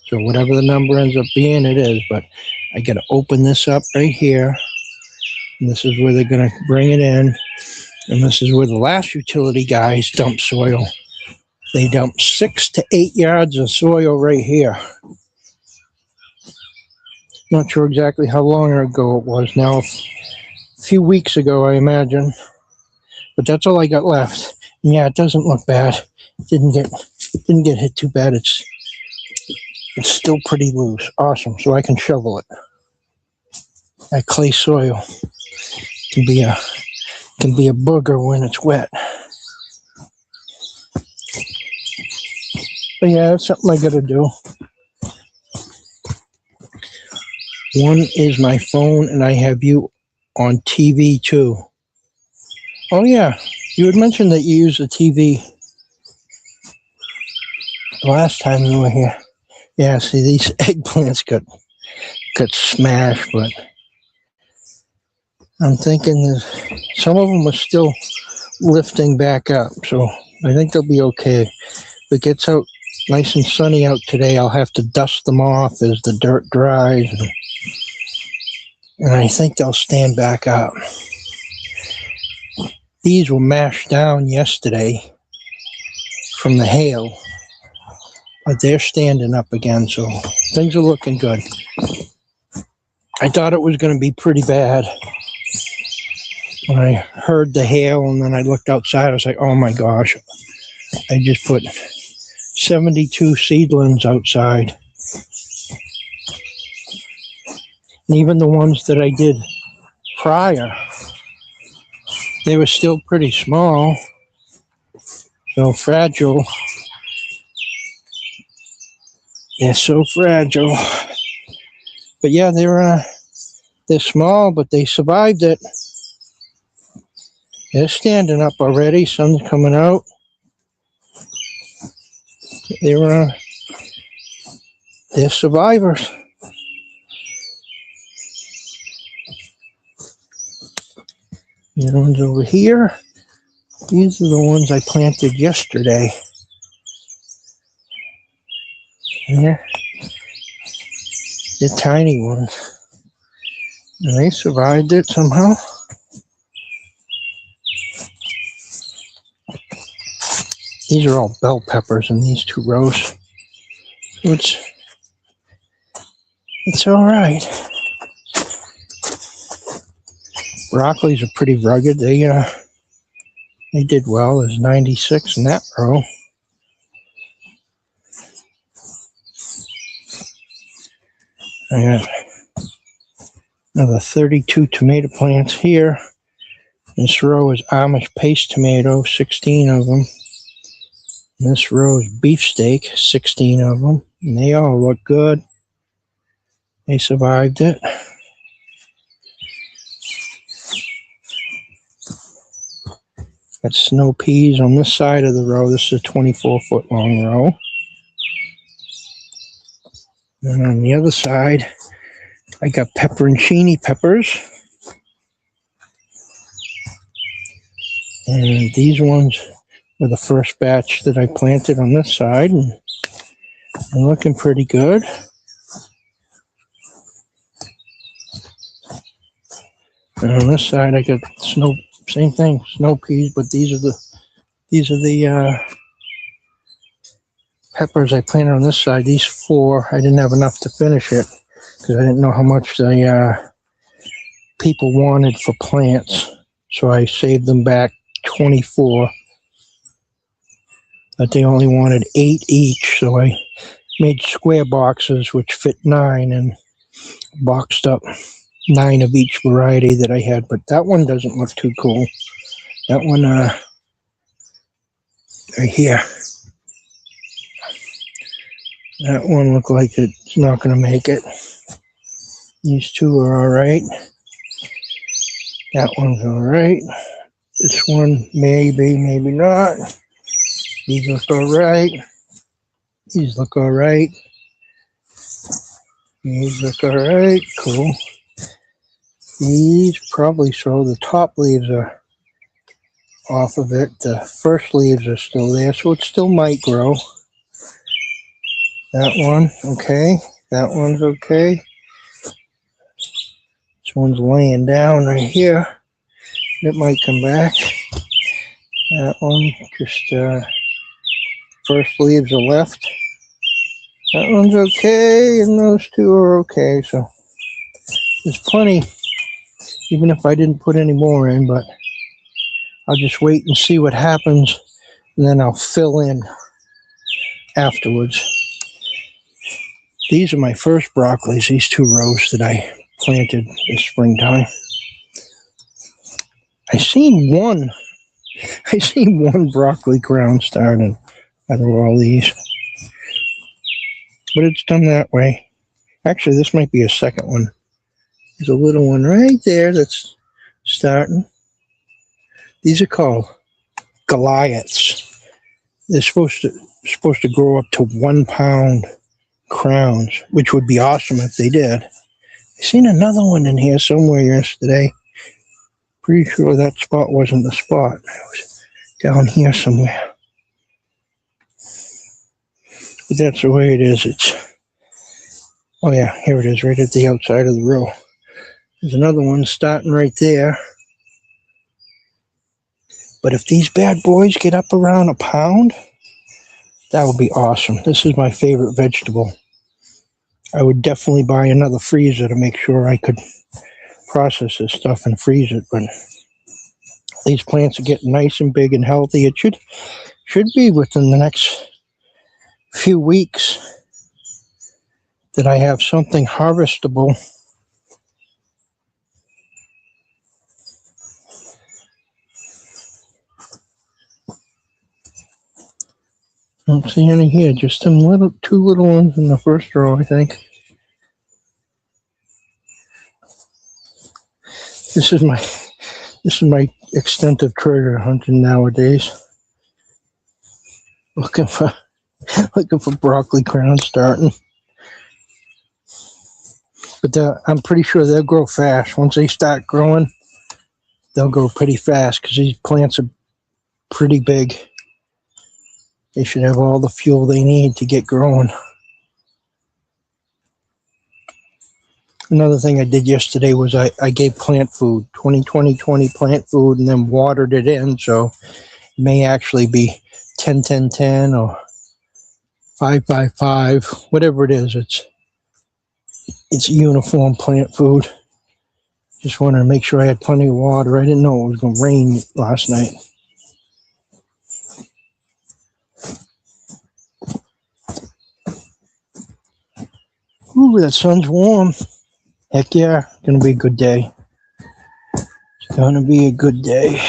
So whatever the number ends up being, it is. But I got to open this up right here, and this is where they're going to bring it in, and this is where the last utility guys dump soil. They dumped 6 to 8 yards of soil right here. Not sure exactly how long ago it was now. A few weeks ago, I imagine. But that's all I got left. And yeah, it doesn't look bad. Didn't get hit too bad. It's still pretty loose. Awesome. So I can shovel it. That clay soil can be a booger when it's wet. But yeah, that's something I gotta do. One is my phone, and I have you on TV too. Oh yeah, you had mentioned that you used the TV last time you were here. Yeah, see, these eggplants got smashed, but I'm thinking that some of them are still lifting back up, so I think they'll be okay. If it gets out nice and sunny out today, I'll have to dust them off as the dirt dries, and I think they'll stand back up. These were mashed down yesterday from the hail, but they're standing up again, so things are looking good. I thought it was going to be pretty bad when I heard the hail, and then I looked outside. I was like, oh my gosh, I just put 72 seedlings outside, And even the ones that I did prior, they were still pretty small. So fragile. They're so fragile. But yeah, they're small, but they survived it. They're standing up already. Sun's coming out. They're survivors. The ones over here, these are the ones I planted yesterday. Yeah, they're tiny ones. And they survived it somehow. These are all bell peppers in these 2 rows. So it's all right. Broccolis are pretty rugged. They did well. There's 96 in that row. I got another 32 tomato plants here. This row is Amish paste tomato, 16 of them. This row is beefsteak, 16 of them. And they all look good. They survived it. Got snow peas on this side of the row. This is a 24-foot long row. And on the other side, I got pepperoncini peppers. And these ones were the first batch that I planted on this side. And they're looking pretty good. And on this side, I got same thing, snow peas, but these are the peppers I planted on this side. These 4, I didn't have enough to finish it because I didn't know how much the people wanted for plants. So I saved them back 24. But they only wanted 8 each, so I made square boxes which fit 9 and boxed up 9 of each variety that I had. But that one doesn't look too cool. That one right here. That one looked like it's not going to make it. These 2 are all right. That one's all right. This one maybe, maybe not. These look all right. These look all right. These look all right. Cool. These probably so. The top leaves are off of it. The first leaves are still there, so it still might grow. That one, okay. That one's okay. This one's laying down right here. It might come back. That one, just first leaves are left. That one's okay, and those 2 are okay. So there's plenty, even if I didn't put any more in, but I'll just wait and see what happens, and then I'll fill in afterwards. These are my first broccolis, these 2 rows that I planted this springtime. I seen one broccoli crown starting out of all these. But it's done that way. Actually, this might be a second one. There's a little one right there that's starting. These are called Goliaths. They're supposed to grow up to 1 pound crowns, which would be awesome if they did. I seen another one in here somewhere yesterday. Pretty sure that spot wasn't the spot. It was down here somewhere. But that's the way it is. Oh yeah, here it is, right at the outside of the row. There's another one starting right there. But if these bad boys get up around 1 pound, that would be awesome. This is my favorite vegetable. I would definitely buy another freezer to make sure I could process this stuff and freeze it. But these plants are getting nice and big and healthy. It should be within the next few weeks that I have something harvestable I don't see any here. Just some two little ones in the first row, I think. This is my extensive treasure hunting nowadays. Looking for broccoli crowns starting. But I'm pretty sure they'll grow fast. Once they start growing, they'll grow pretty fast because these plants are pretty big. They should have all the fuel they need to get growing. Another thing I did yesterday was I gave plant food, 20-20-20 plant food, and then watered it in, so it may actually be 10-10-10 or 5-5-5, whatever it is. It's uniform plant food. Just wanted to make sure I had plenty of water. I didn't know it was going to rain last night. Ooh, that sun's warm. Heck yeah, gonna be a good day. It's gonna be a good day.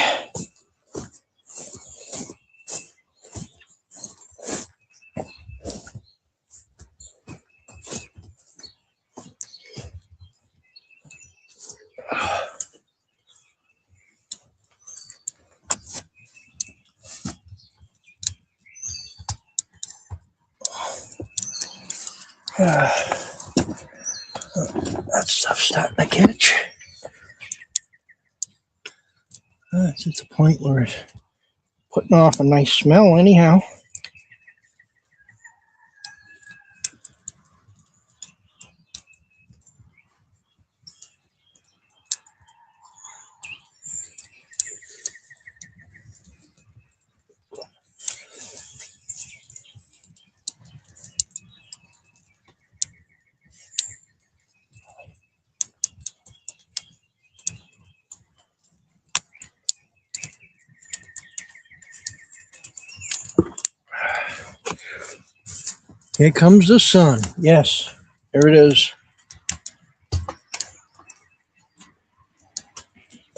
That stuff's starting to catch. It's at the point where it's putting off a nice smell anyhow. Here comes the sun. Yes, there it is.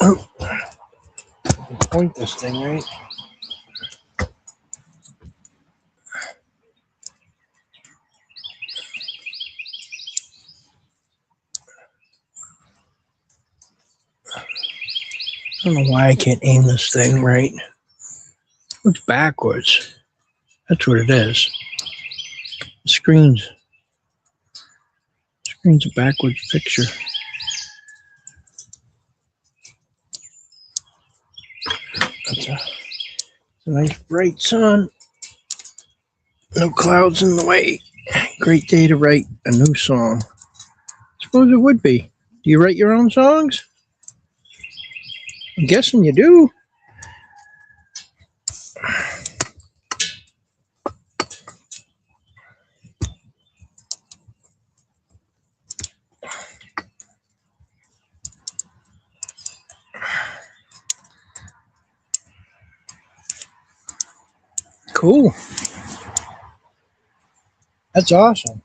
Oh, point this thing, right? I don't know why I can't aim this thing right. Looks backwards. That's what it is. The screen's a backwards picture. That's a nice bright sun. No clouds in the way. Great day to write a new song. Suppose it would be. Do you write your own songs? I'm guessing you do. Cool. That's awesome.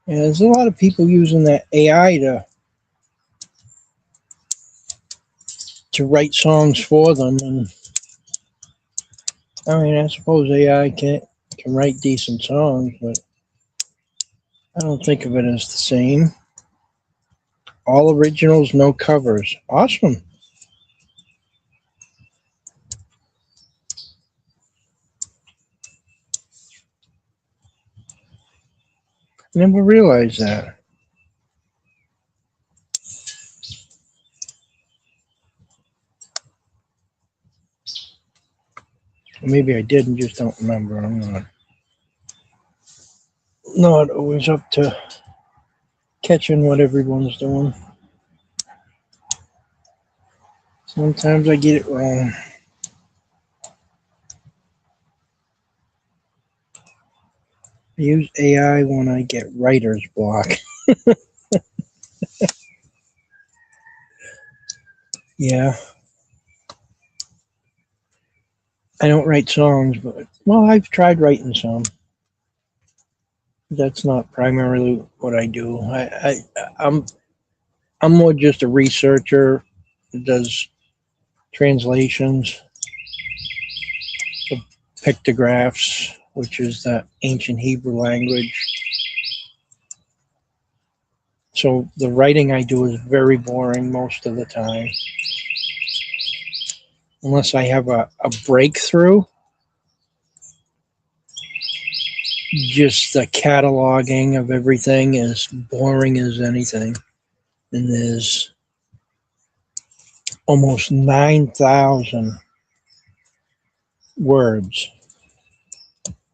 Yeah, there's a lot of people using that AI to write songs for them, and I mean, I suppose AI can write decent songs, but I don't think of it as the same. All originals, no covers. Awesome. Never realized that. Maybe I did and just don't remember. I'm not always up to catching what everyone's doing. Sometimes I get it wrong. I use AI when I get writer's block. Yeah. I don't write songs, but, well, I've tried writing some. That's not primarily what I do. I'm more just a researcher that does translations of pictographs, which is the ancient Hebrew language. So the writing I do is very boring most of the time. Unless I have a breakthrough, just the cataloging of everything is boring as anything. And there's almost 9,000 words.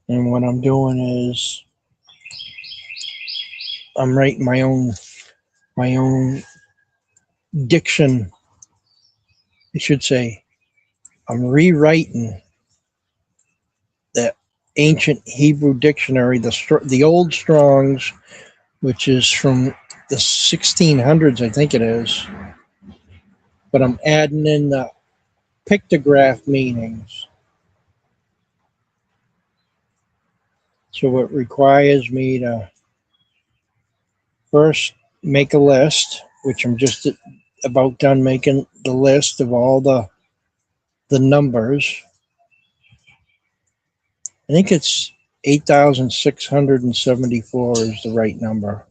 And what I'm doing is I'm writing my own diction. I should say I'm rewriting the ancient Hebrew dictionary, the old Strong's, which is from the 1600s, I think it is. But I'm adding in the pictograph meanings. So it requires me to first make a list, which I'm just about done making the list of all the numbers. I think it's 8,674 is the right number.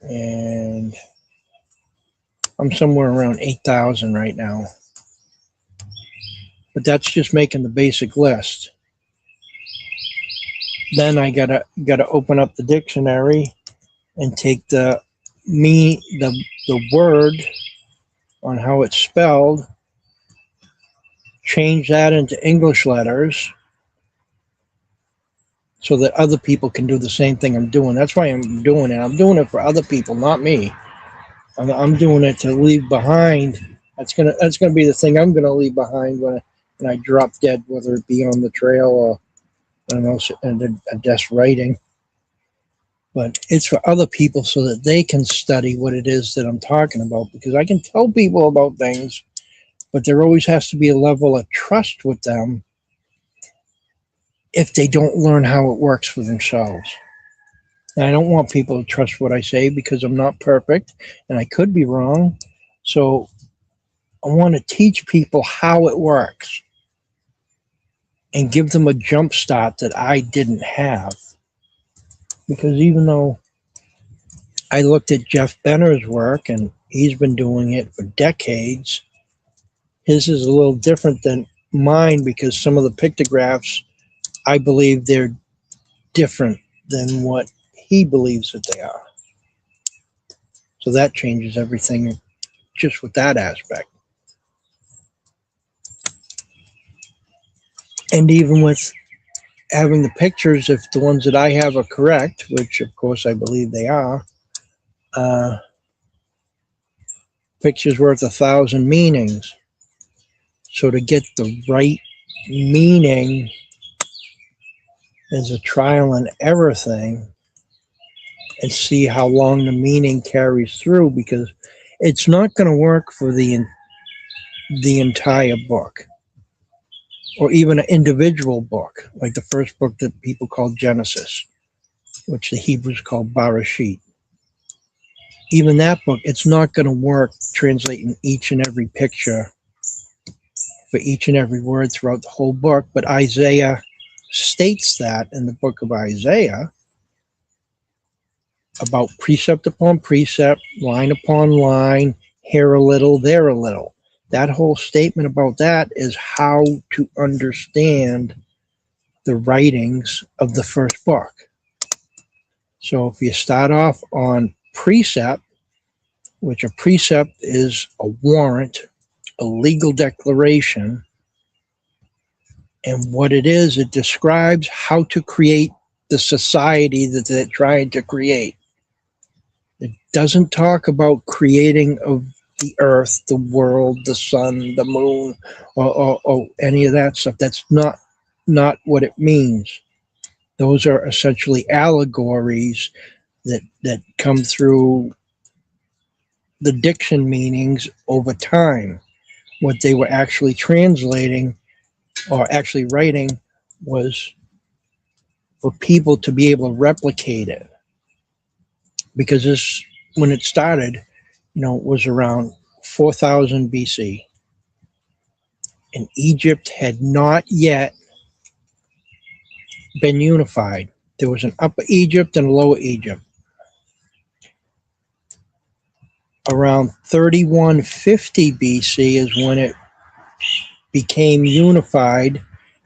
And I'm somewhere around 8,000 right now. But that's just making the basic list. Then I gotta open up the dictionary and take the word on how it's spelled, change that into English letters so that other people can do the same thing I'm doing. That's why I'm doing it. I'm doing it for other people, not me. I'm doing it to leave behind. That's gonna be the thing I'm gonna leave behind when I drop dead, whether it be on the trail or I don't know, a desk writing. But it's for other people so that they can study what it is that I'm talking about, because I can tell people about things, but there always has to be a level of trust with them if they don't learn how it works for themselves. And I don't want people to trust what I say because I'm not perfect and I could be wrong. So I want to teach people how it works and give them a jump start that I didn't have. Because even though I looked at Jeff Benner's work and he's been doing it for decades, his is a little different than mine because some of the pictographs, I believe they're different than what he believes that they are. So that changes everything just with that aspect. And even with having the pictures, if the ones that I have are correct, which of course I believe they are, picture's worth 1,000 meanings. So to get the right meaning is a trial and error thing, and see how long the meaning carries through, because it's not going to work for the entire book, or even an individual book, like the first book that people call Genesis, which the Hebrews call Bereshit. Even that book, it's not going to work translating each and every picture for each and every word throughout the whole book. But Isaiah states that in the book of Isaiah about precept upon precept, line upon line, here a little, there a little. That whole statement about that is how to understand the writings of the first book. So if you start off on precept, which a precept is a warrant, a legal declaration, and what it is, it describes how to create the society that they're trying to create. It doesn't talk about creating of the earth, the world, the sun, the moon, or any of that stuff. That's not what it means. Those are essentially allegories that come through the diction meanings over time. What they were actually translating or actually writing was for people to be able to replicate it. Because this, when it started, it was around 4000 BC. And Egypt had not yet been unified. There was an Upper Egypt and a Lower Egypt. Around 3150 BC is when it became unified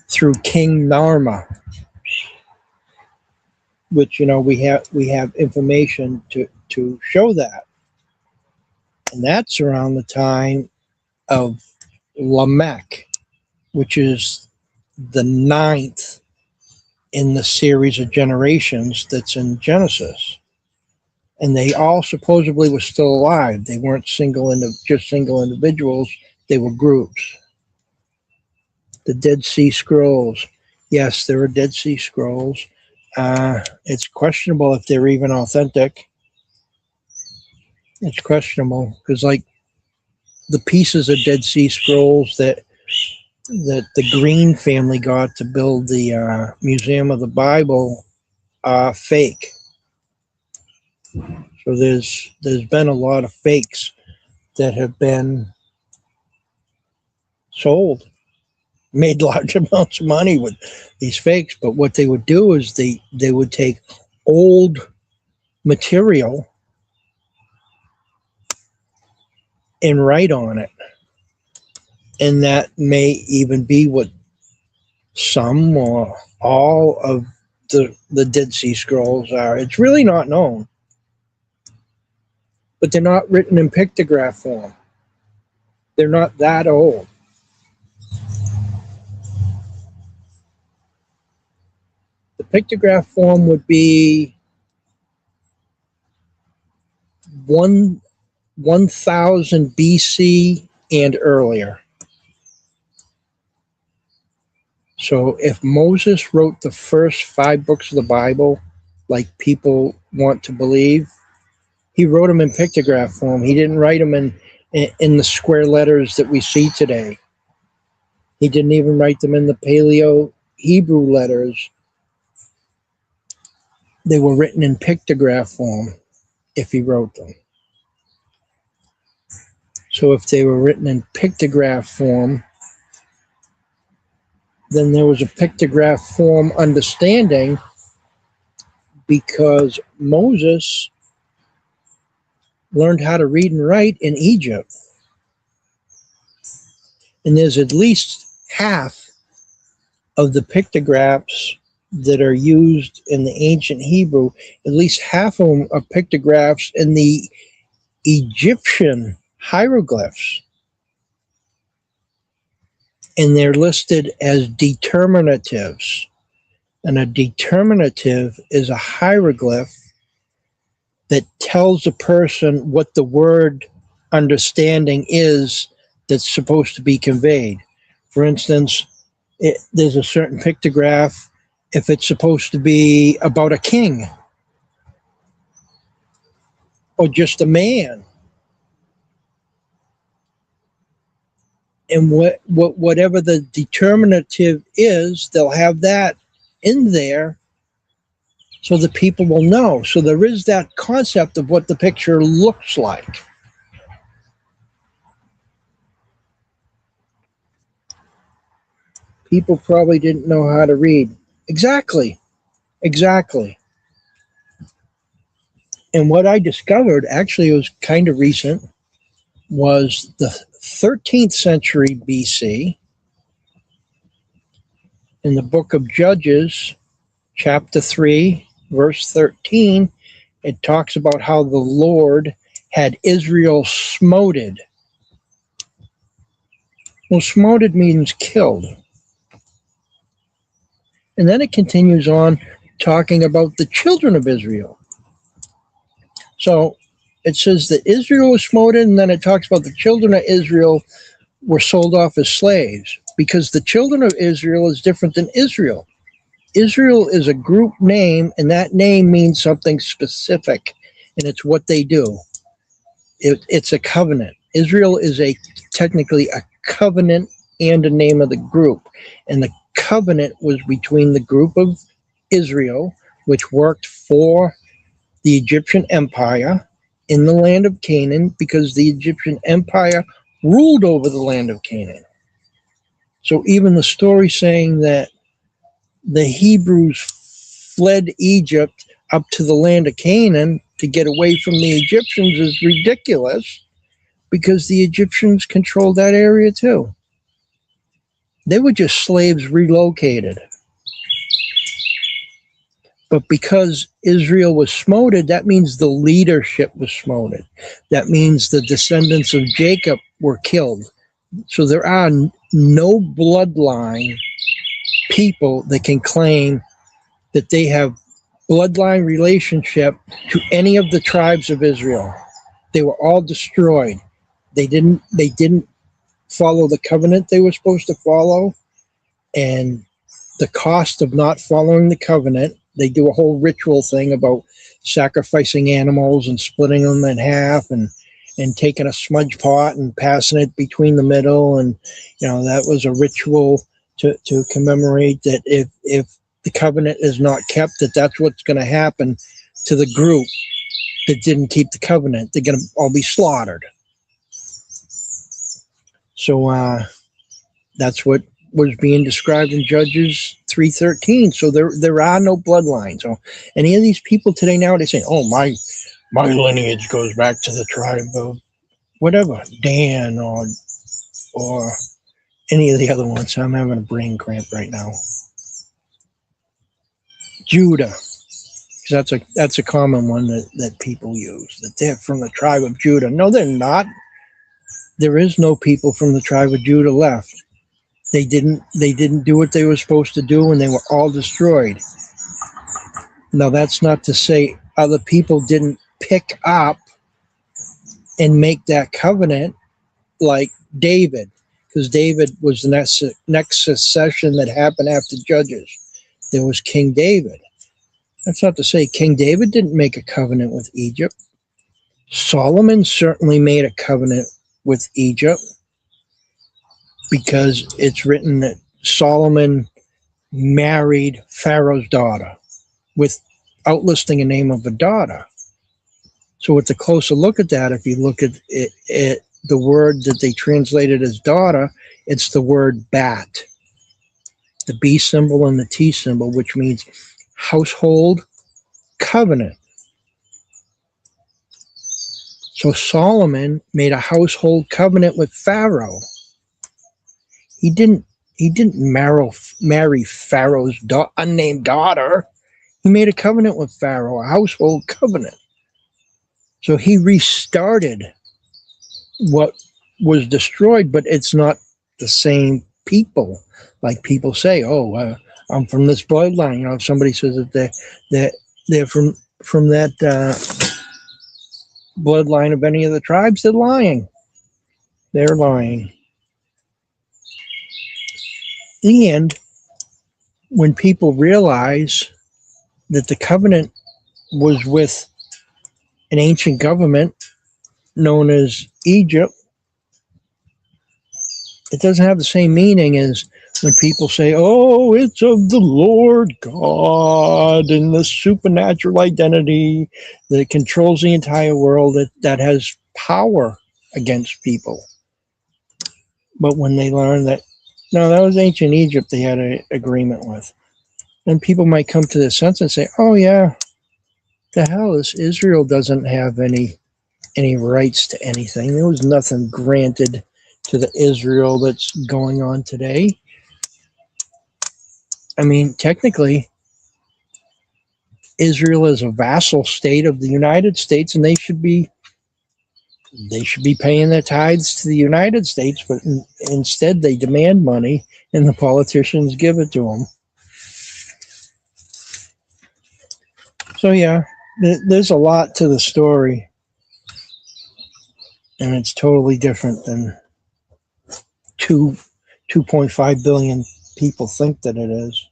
through King Narmer, which, you know, we have information to show that. And that's around the time of Lamech, which is the 9th in the series of generations that's in Genesis. And they all supposedly were still alive. They weren't just single individuals. They were groups. The Dead Sea Scrolls. Yes, there are Dead Sea Scrolls. It's questionable if they're even authentic. It's questionable because, like, the pieces of Dead Sea Scrolls that the Green family got to build the Museum of the Bible are fake. So there's been a lot of fakes that have been sold, made large amounts of money with these fakes. But what they would do is they would take old material and write on it. And that may even be what some or all of the Dead Sea Scrolls are. It's really not known. But they're not written in pictograph form. They're not that old. The pictograph form would be 1000 BC and earlier. So if Moses wrote the first 5 books of the Bible, like people want to believe, he wrote them in pictograph form. He didn't write them in the square letters that we see today. He didn't even write them in the Paleo Hebrew letters. They were written in pictograph form if he wrote them. So if they were written in pictograph form, then there was a pictograph form understanding, because Moses learned how to read and write in Egypt. And there's at least half of the pictographs that are used in the ancient Hebrew, at least half of them are pictographs in the Egyptian hieroglyphs. And they're listed as determinatives. And a determinative is a hieroglyph that tells a person what the word understanding is that's supposed to be conveyed. For instance, there's a certain pictograph if it's supposed to be about a king or just a man. And whatever the determinative is, they'll have that in there so the people will know. So there is that concept of what the picture looks like. People probably didn't know how to read. Exactly. And what I discovered, actually it was kind of recent, was the 13th century BC. In the book of Judges, chapter 3, verse 13, it talks about how the Lord had Israel smoted. Well, smoted means killed. And then it continues on talking about the children of Israel. So it says that Israel was smoten, and then it talks about the children of Israel were sold off as slaves, because the children of Israel is different than Israel. Israel is a group name, and that name means something specific, and it's what they do. It's a covenant. Israel is technically a covenant and a name of the group. And the covenant was between the group of Israel, which worked for the Egyptian Empire, in the land of Canaan because the Egyptian empire ruled over the land of Canaan. So even the story saying that the Hebrews fled Egypt up to the land of Canaan to get away from the Egyptians is ridiculous because the Egyptians controlled that area too. They were just slaves relocated. But because Israel was smoted, that means the leadership was smoted. That means the descendants of Jacob were killed. So there are no bloodline people that can claim that they have bloodline relationship to any of the tribes of Israel. They were all destroyed. They didn't follow the covenant they were supposed to follow, and the cost of not following the covenant, they do a whole ritual thing about sacrificing animals and splitting them in half and taking a smudge pot and passing it between the middle, and that was a ritual to commemorate that if the covenant is not kept, that's what's going to happen to the group that didn't keep the covenant. They're going to all be slaughtered. So that's what was being described in Judges 3:13. So there are no bloodlines. So any of these people today now, they say, oh, my lineage goes back to the tribe of whatever, Dan or any of the other ones. I'm having a brain cramp right now. Judah. That's a common one that people use, that they're from the tribe of Judah. No, they're not. There is no people from the tribe of Judah left. They didn't do what they were supposed to do, and they were all destroyed. Now, that's not to say other people didn't pick up and make that covenant like David, because David was the next succession that happened after Judges. There was King David. That's not to say King David didn't make a covenant with Egypt. Solomon certainly made a covenant with Egypt, because it's written that Solomon married Pharaoh's daughter without listing a name of a daughter. So with a closer look at that, if you look at it, the word that they translated as daughter, it's the word bat, the B symbol and the T symbol, which means household covenant. So Solomon made a household covenant with Pharaoh. He didn't marry Pharaoh's unnamed daughter. He made a covenant with Pharaoh, a household covenant. So he restarted what was destroyed, but it's not the same people. Like people say, oh, I'm from this bloodline. If somebody says that they're from that bloodline of any of the tribes, they're lying. They're lying. And when people realize that the covenant was with an ancient government known as Egypt, it doesn't have the same meaning as when people say, oh, it's of the Lord God and the supernatural identity that controls the entire world, that has power against people. But when they learn that, no, that was ancient Egypt they had an agreement with, then people might come to the sense and say, oh, yeah, the hell, Israel doesn't have any rights to anything. There was nothing granted to the Israel that's going on today. I mean, technically, Israel is a vassal state of the United States, and they should be paying their tithes to the United States, but instead they demand money, and the politicians give it to them. So yeah, there's a lot to the story, and it's totally different than 2.5 billion people think that it is.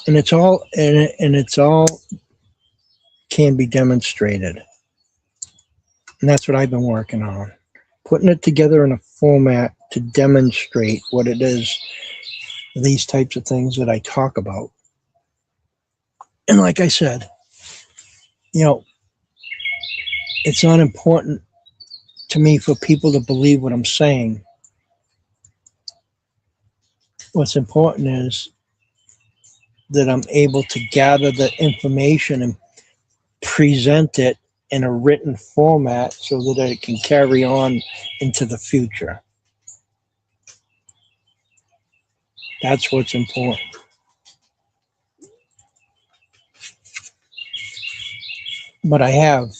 And it's all can be demonstrated. And that's what I've been working on, putting it together in a format to demonstrate what it is, these types of things that I talk about. And like I said, you know, it's not important to me for people to believe what I'm saying. What's important is that I'm able to gather the information and present it in a written format so that it can carry on into the future. That's what's important. But I have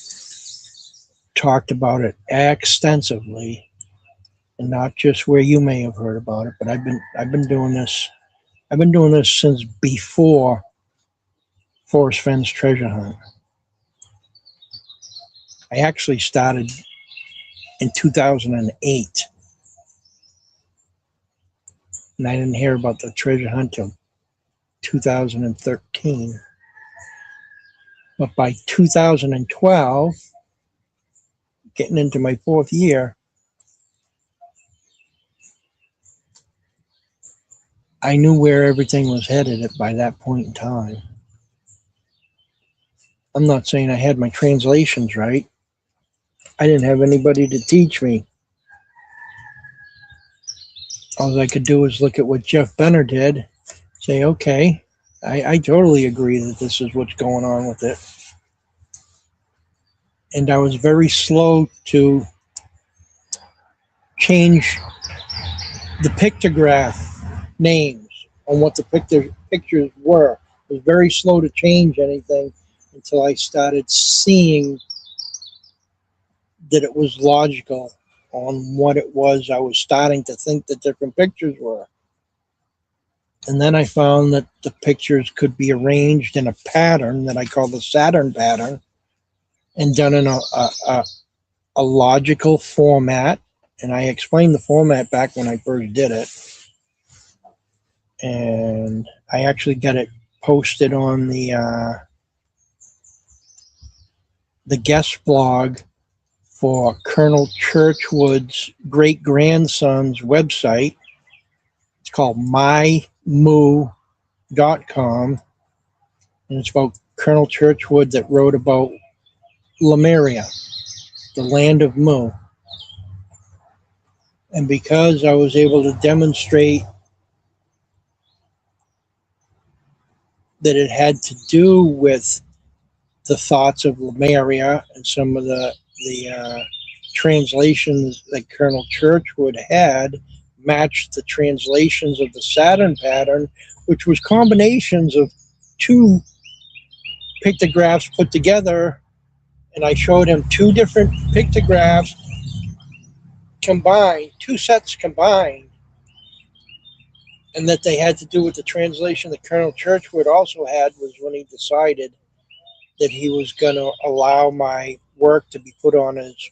talked about it extensively, and not just where you may have heard about it, but I've been doing this. I've been doing this since before Forrest Fenn's treasure hunt. I actually started in 2008, and I didn't hear about the treasure hunt till 2013. But by 2012, getting into my fourth year, I knew where everything was headed by that point in time. I'm not saying I had my translations right. I didn't have anybody to teach me. All I could do was look at what Jeff Benner did, say, okay, I totally agree that this is what's going on with it. And I was very slow to change the pictograph names on what the pictures were. I was very slow to change anything until I started seeing that it was logical on what it was I was starting to think the different pictures were. And then I found that the pictures could be arranged in a pattern that I call the Saturn pattern and done in a logical format. And I explained the format back when I first did it. And I actually got it posted on the guest blog for Colonel Churchwood's great-grandson's website. It's called mymoo.com. And it's about Colonel Churchwood that wrote about Lemuria, the land of Mu. And because I was able to demonstrate that it had to do with the thoughts of Lemuria and some of the translations that Colonel Churchwood had matched the translations of the Saturn pattern, which was combinations of two pictographs put together. And I showed him two different pictographs combined, two sets combined, and that they had to do with the translation that Colonel Churchwood also had was when he decided that he was going to allow my work to be put on his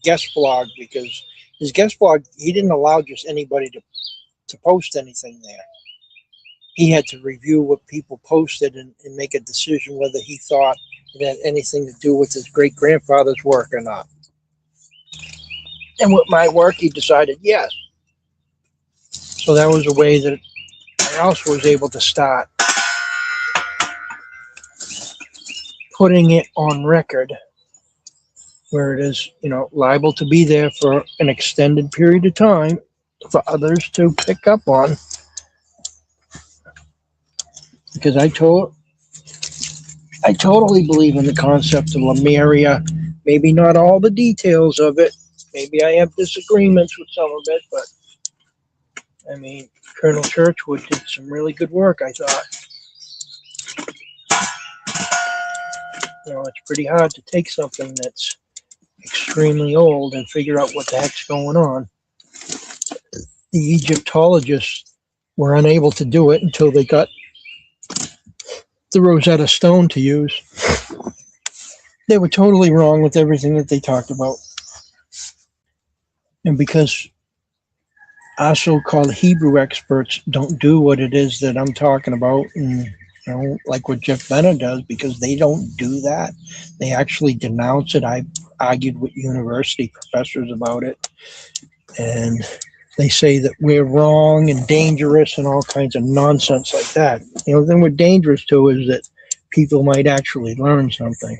guest blog, because his guest blog, he didn't allow just anybody to post anything there. He had to review what people posted and make a decision whether he thought it had anything to do with his great-grandfather's work or not. And with my work, he decided yes. So that was a way that I also was able to start putting it on record where it is, liable to be there for an extended period of time for others to pick up on. Because I totally believe in the concept of Lemuria. Maybe not all the details of it. Maybe I have disagreements with some of it, but I mean, Colonel Churchwood did some really good work, I thought. It's pretty hard to take something that's extremely old and figure out what the heck's going on. The Egyptologists were unable to do it until they got the Rosetta Stone to use. They were totally wrong with everything that they talked about. And because our so-called Hebrew experts don't do what it is that I'm talking about, and like what Jeff Benner does, because they don't do that. They actually denounce it. I argued with university professors about it, and they say that we're wrong and dangerous and all kinds of nonsense like that. The thing we're dangerous to is that people might actually learn something.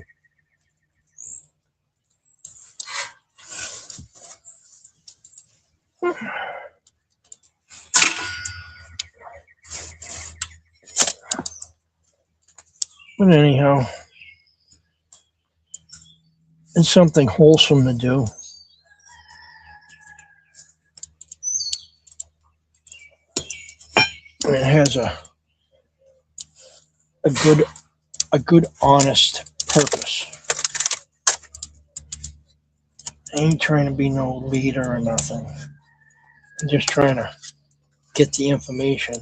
But anyhow, it's something wholesome to do. And it has a good honest purpose. I ain't trying to be no leader or nothing. I'm just trying to get the information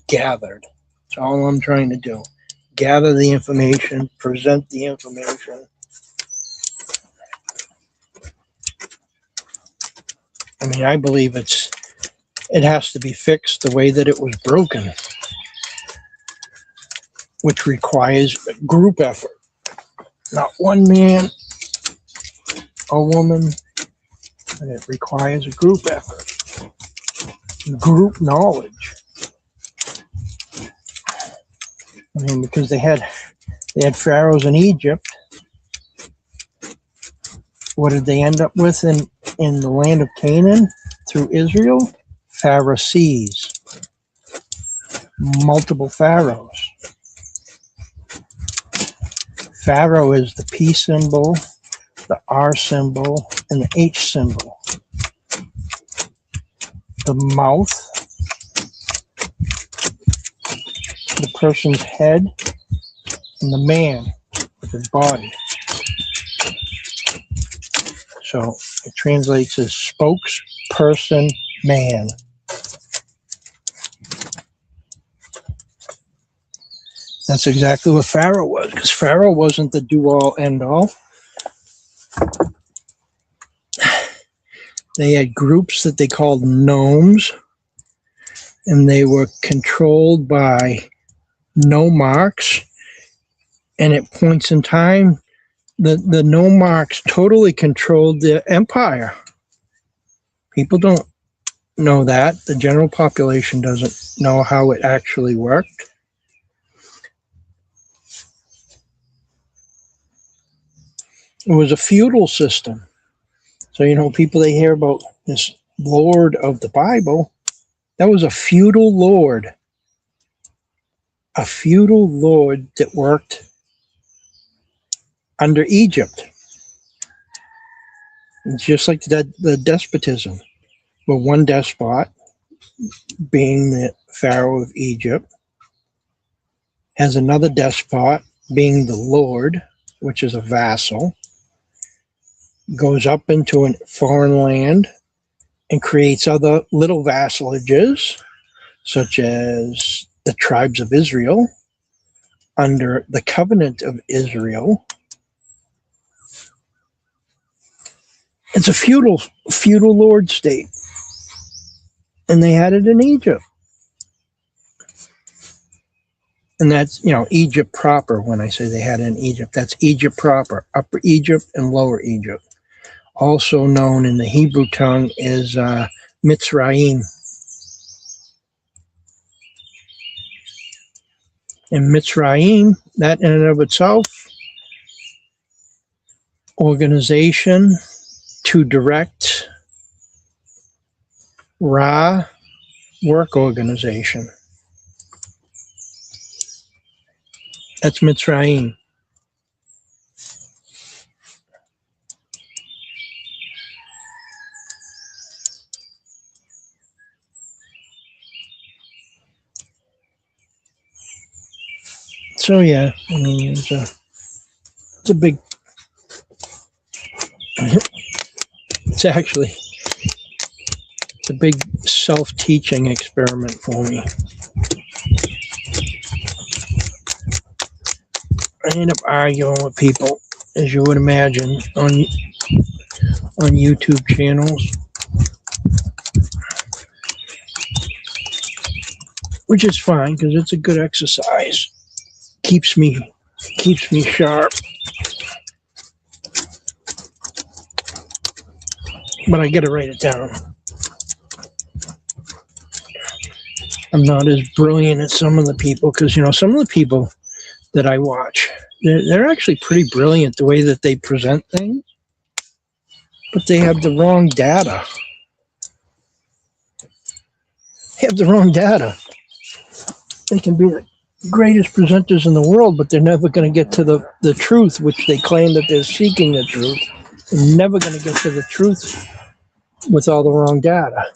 gathered. That's all I'm trying to do. Gather the information, present the information. I mean, I believe it has to be fixed the way that it was broken, which requires group effort. Not one man or woman, but it requires a group effort, group knowledge. I mean, because they had pharaohs in Egypt. What did they end up with in the land of Canaan through Israel? Pharisees. Multiple pharaohs. Pharaoh is the P symbol, the R symbol, and the H symbol. The mouth, the person's head, and the man with his body. So it translates as spokesperson man. That's exactly what Pharaoh was, because Pharaoh wasn't the do-all, end-all. They had groups that they called nomes, and they were controlled by nomarchs. And at points in time, the nomarchs totally controlled the empire. People don't know that. The general population doesn't know how it actually worked. It was a feudal system. So, people, they hear about this Lord of the Bible. That was a feudal lord. A feudal lord that worked under Egypt. It's just like the despotism. But one despot, being the Pharaoh of Egypt, has another despot, being the Lord, which is a vassal, goes up into a foreign land and creates other little vassalages, such as the tribes of Israel, under the covenant of Israel. It's a feudal lord state. And they had it in Egypt. And that's, Egypt proper. When I say they had it in Egypt, that's Egypt proper, Upper Egypt and Lower Egypt. Also known in the Hebrew tongue as Mitzrayim. And Mitzrayim, that in and of itself, organization to direct Ra work organization. That's Mitzrayim. So yeah, I mean, it's a big. It's a big self-teaching experiment for me. I end up arguing with people, as you would imagine, on YouTube channels, which is fine because it's a good exercise. Keeps me sharp. But I gotta write it down. I'm not as brilliant as some of the people, because some of the people, that I watch. They're actually pretty brilliant the way that they present things, but they have the wrong data. They have the wrong data. They can be the greatest presenters in the world, but they're never going to get to the truth, which they claim that they're seeking the truth. They're never going to get to the truth with all the wrong data.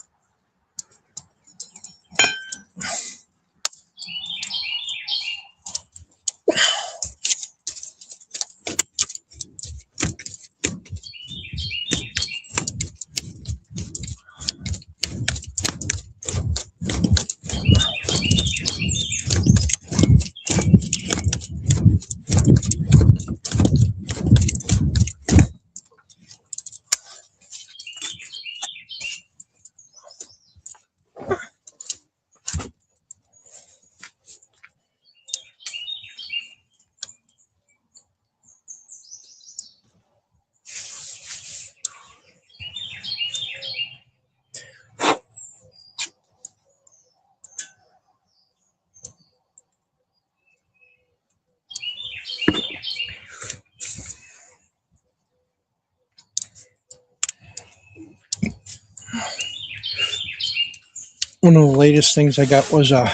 One of the latest things I got was a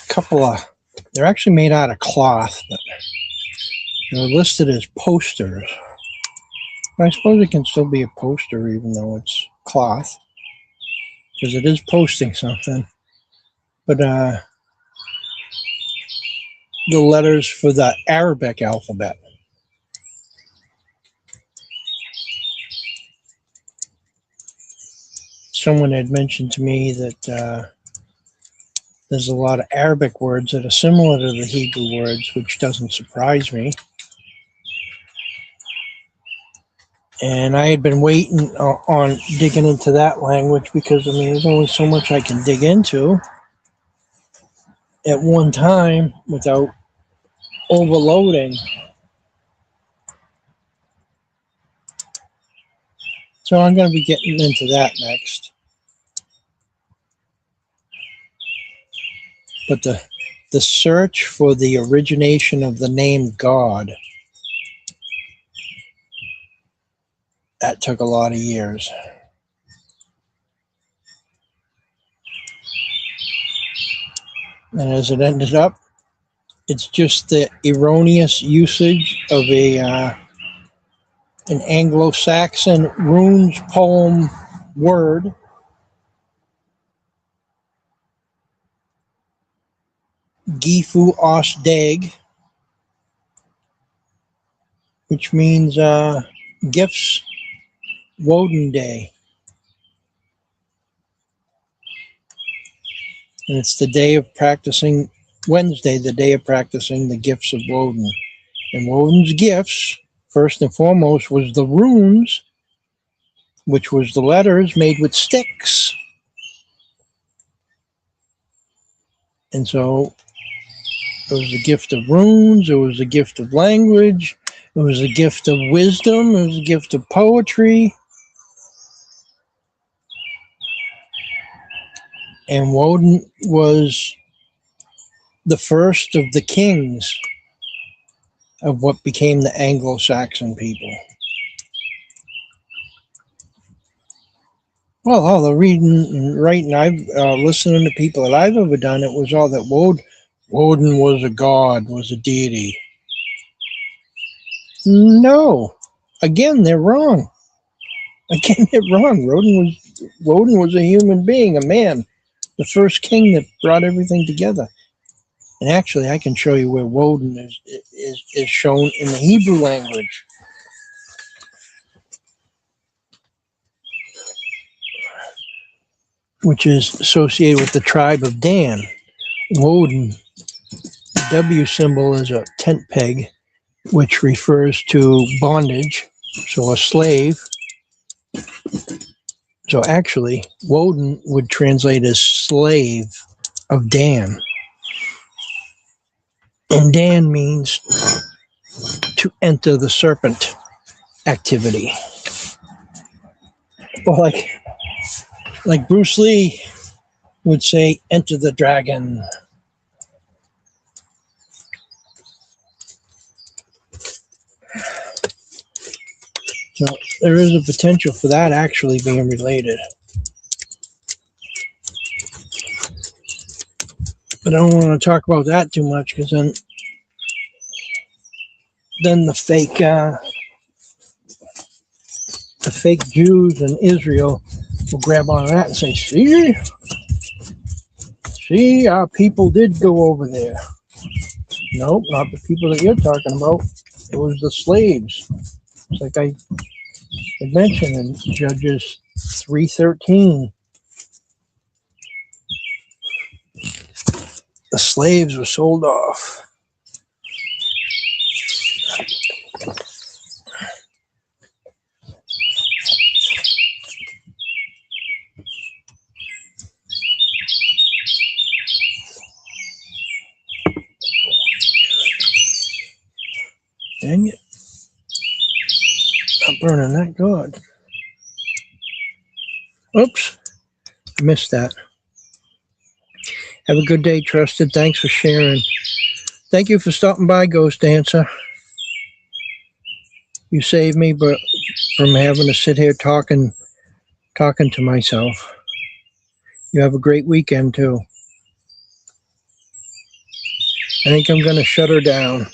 couple of, they're actually made out of cloth, but they're listed as posters. I suppose it can still be a poster even though it's cloth, because it is posting something. But the letters for the Arabic alphabet. Someone had mentioned to me that there's a lot of Arabic words that are similar to the Hebrew words, which doesn't surprise me. And I had been waiting on digging into that language because, I mean, there's only so much I can dig into at one time without overloading. So I'm going to be getting into that next. But the search for the origination of the name God, that took a lot of years. And as it ended up, it's just the erroneous usage of an Anglo-Saxon runes poem word Gifu Os Dag, which means gifts Woden Day. And it's the day of practicing, Wednesday, the day of practicing the gifts of Woden. And Woden's gifts, first and foremost, was the runes, which was the letters made with sticks. And so it was a gift of runes, it was a gift of language, it was a gift of wisdom, it was a gift of poetry. And Woden was the first of the kings of what became the Anglo-Saxon people. Well, all the reading and writing I've listening to people that I've ever done, it was all that Woden was a god, was a deity. No, again, they're wrong. Again, they're wrong. Woden was a human being, a man, the first king that brought everything together. And actually, I can show you where Woden is shown in the Hebrew language. Which is associated with the tribe of Dan. Woden, the W symbol is a tent peg, which refers to bondage, so a slave. So actually, Woden would translate as slave of Dan. And Dan means to enter the serpent activity. Well, like Bruce Lee would say, enter the dragon. So there is a potential for that actually being related. But I don't want to talk about that too much because then the fake Jews in Israel will grab on that and say, see, our people did go over there. Nope, not the people that you're talking about. It was the slaves. It's like I had mentioned in Judges 3:13. The slaves were sold off. Dang it. I'm burning that good. Oops. Missed that. Have a good day, Trusted. Thanks for sharing. Thank you for stopping by, Ghost Dancer. You saved me from having to sit here talking to myself. You have a great weekend, too. I think I'm going to shut her down.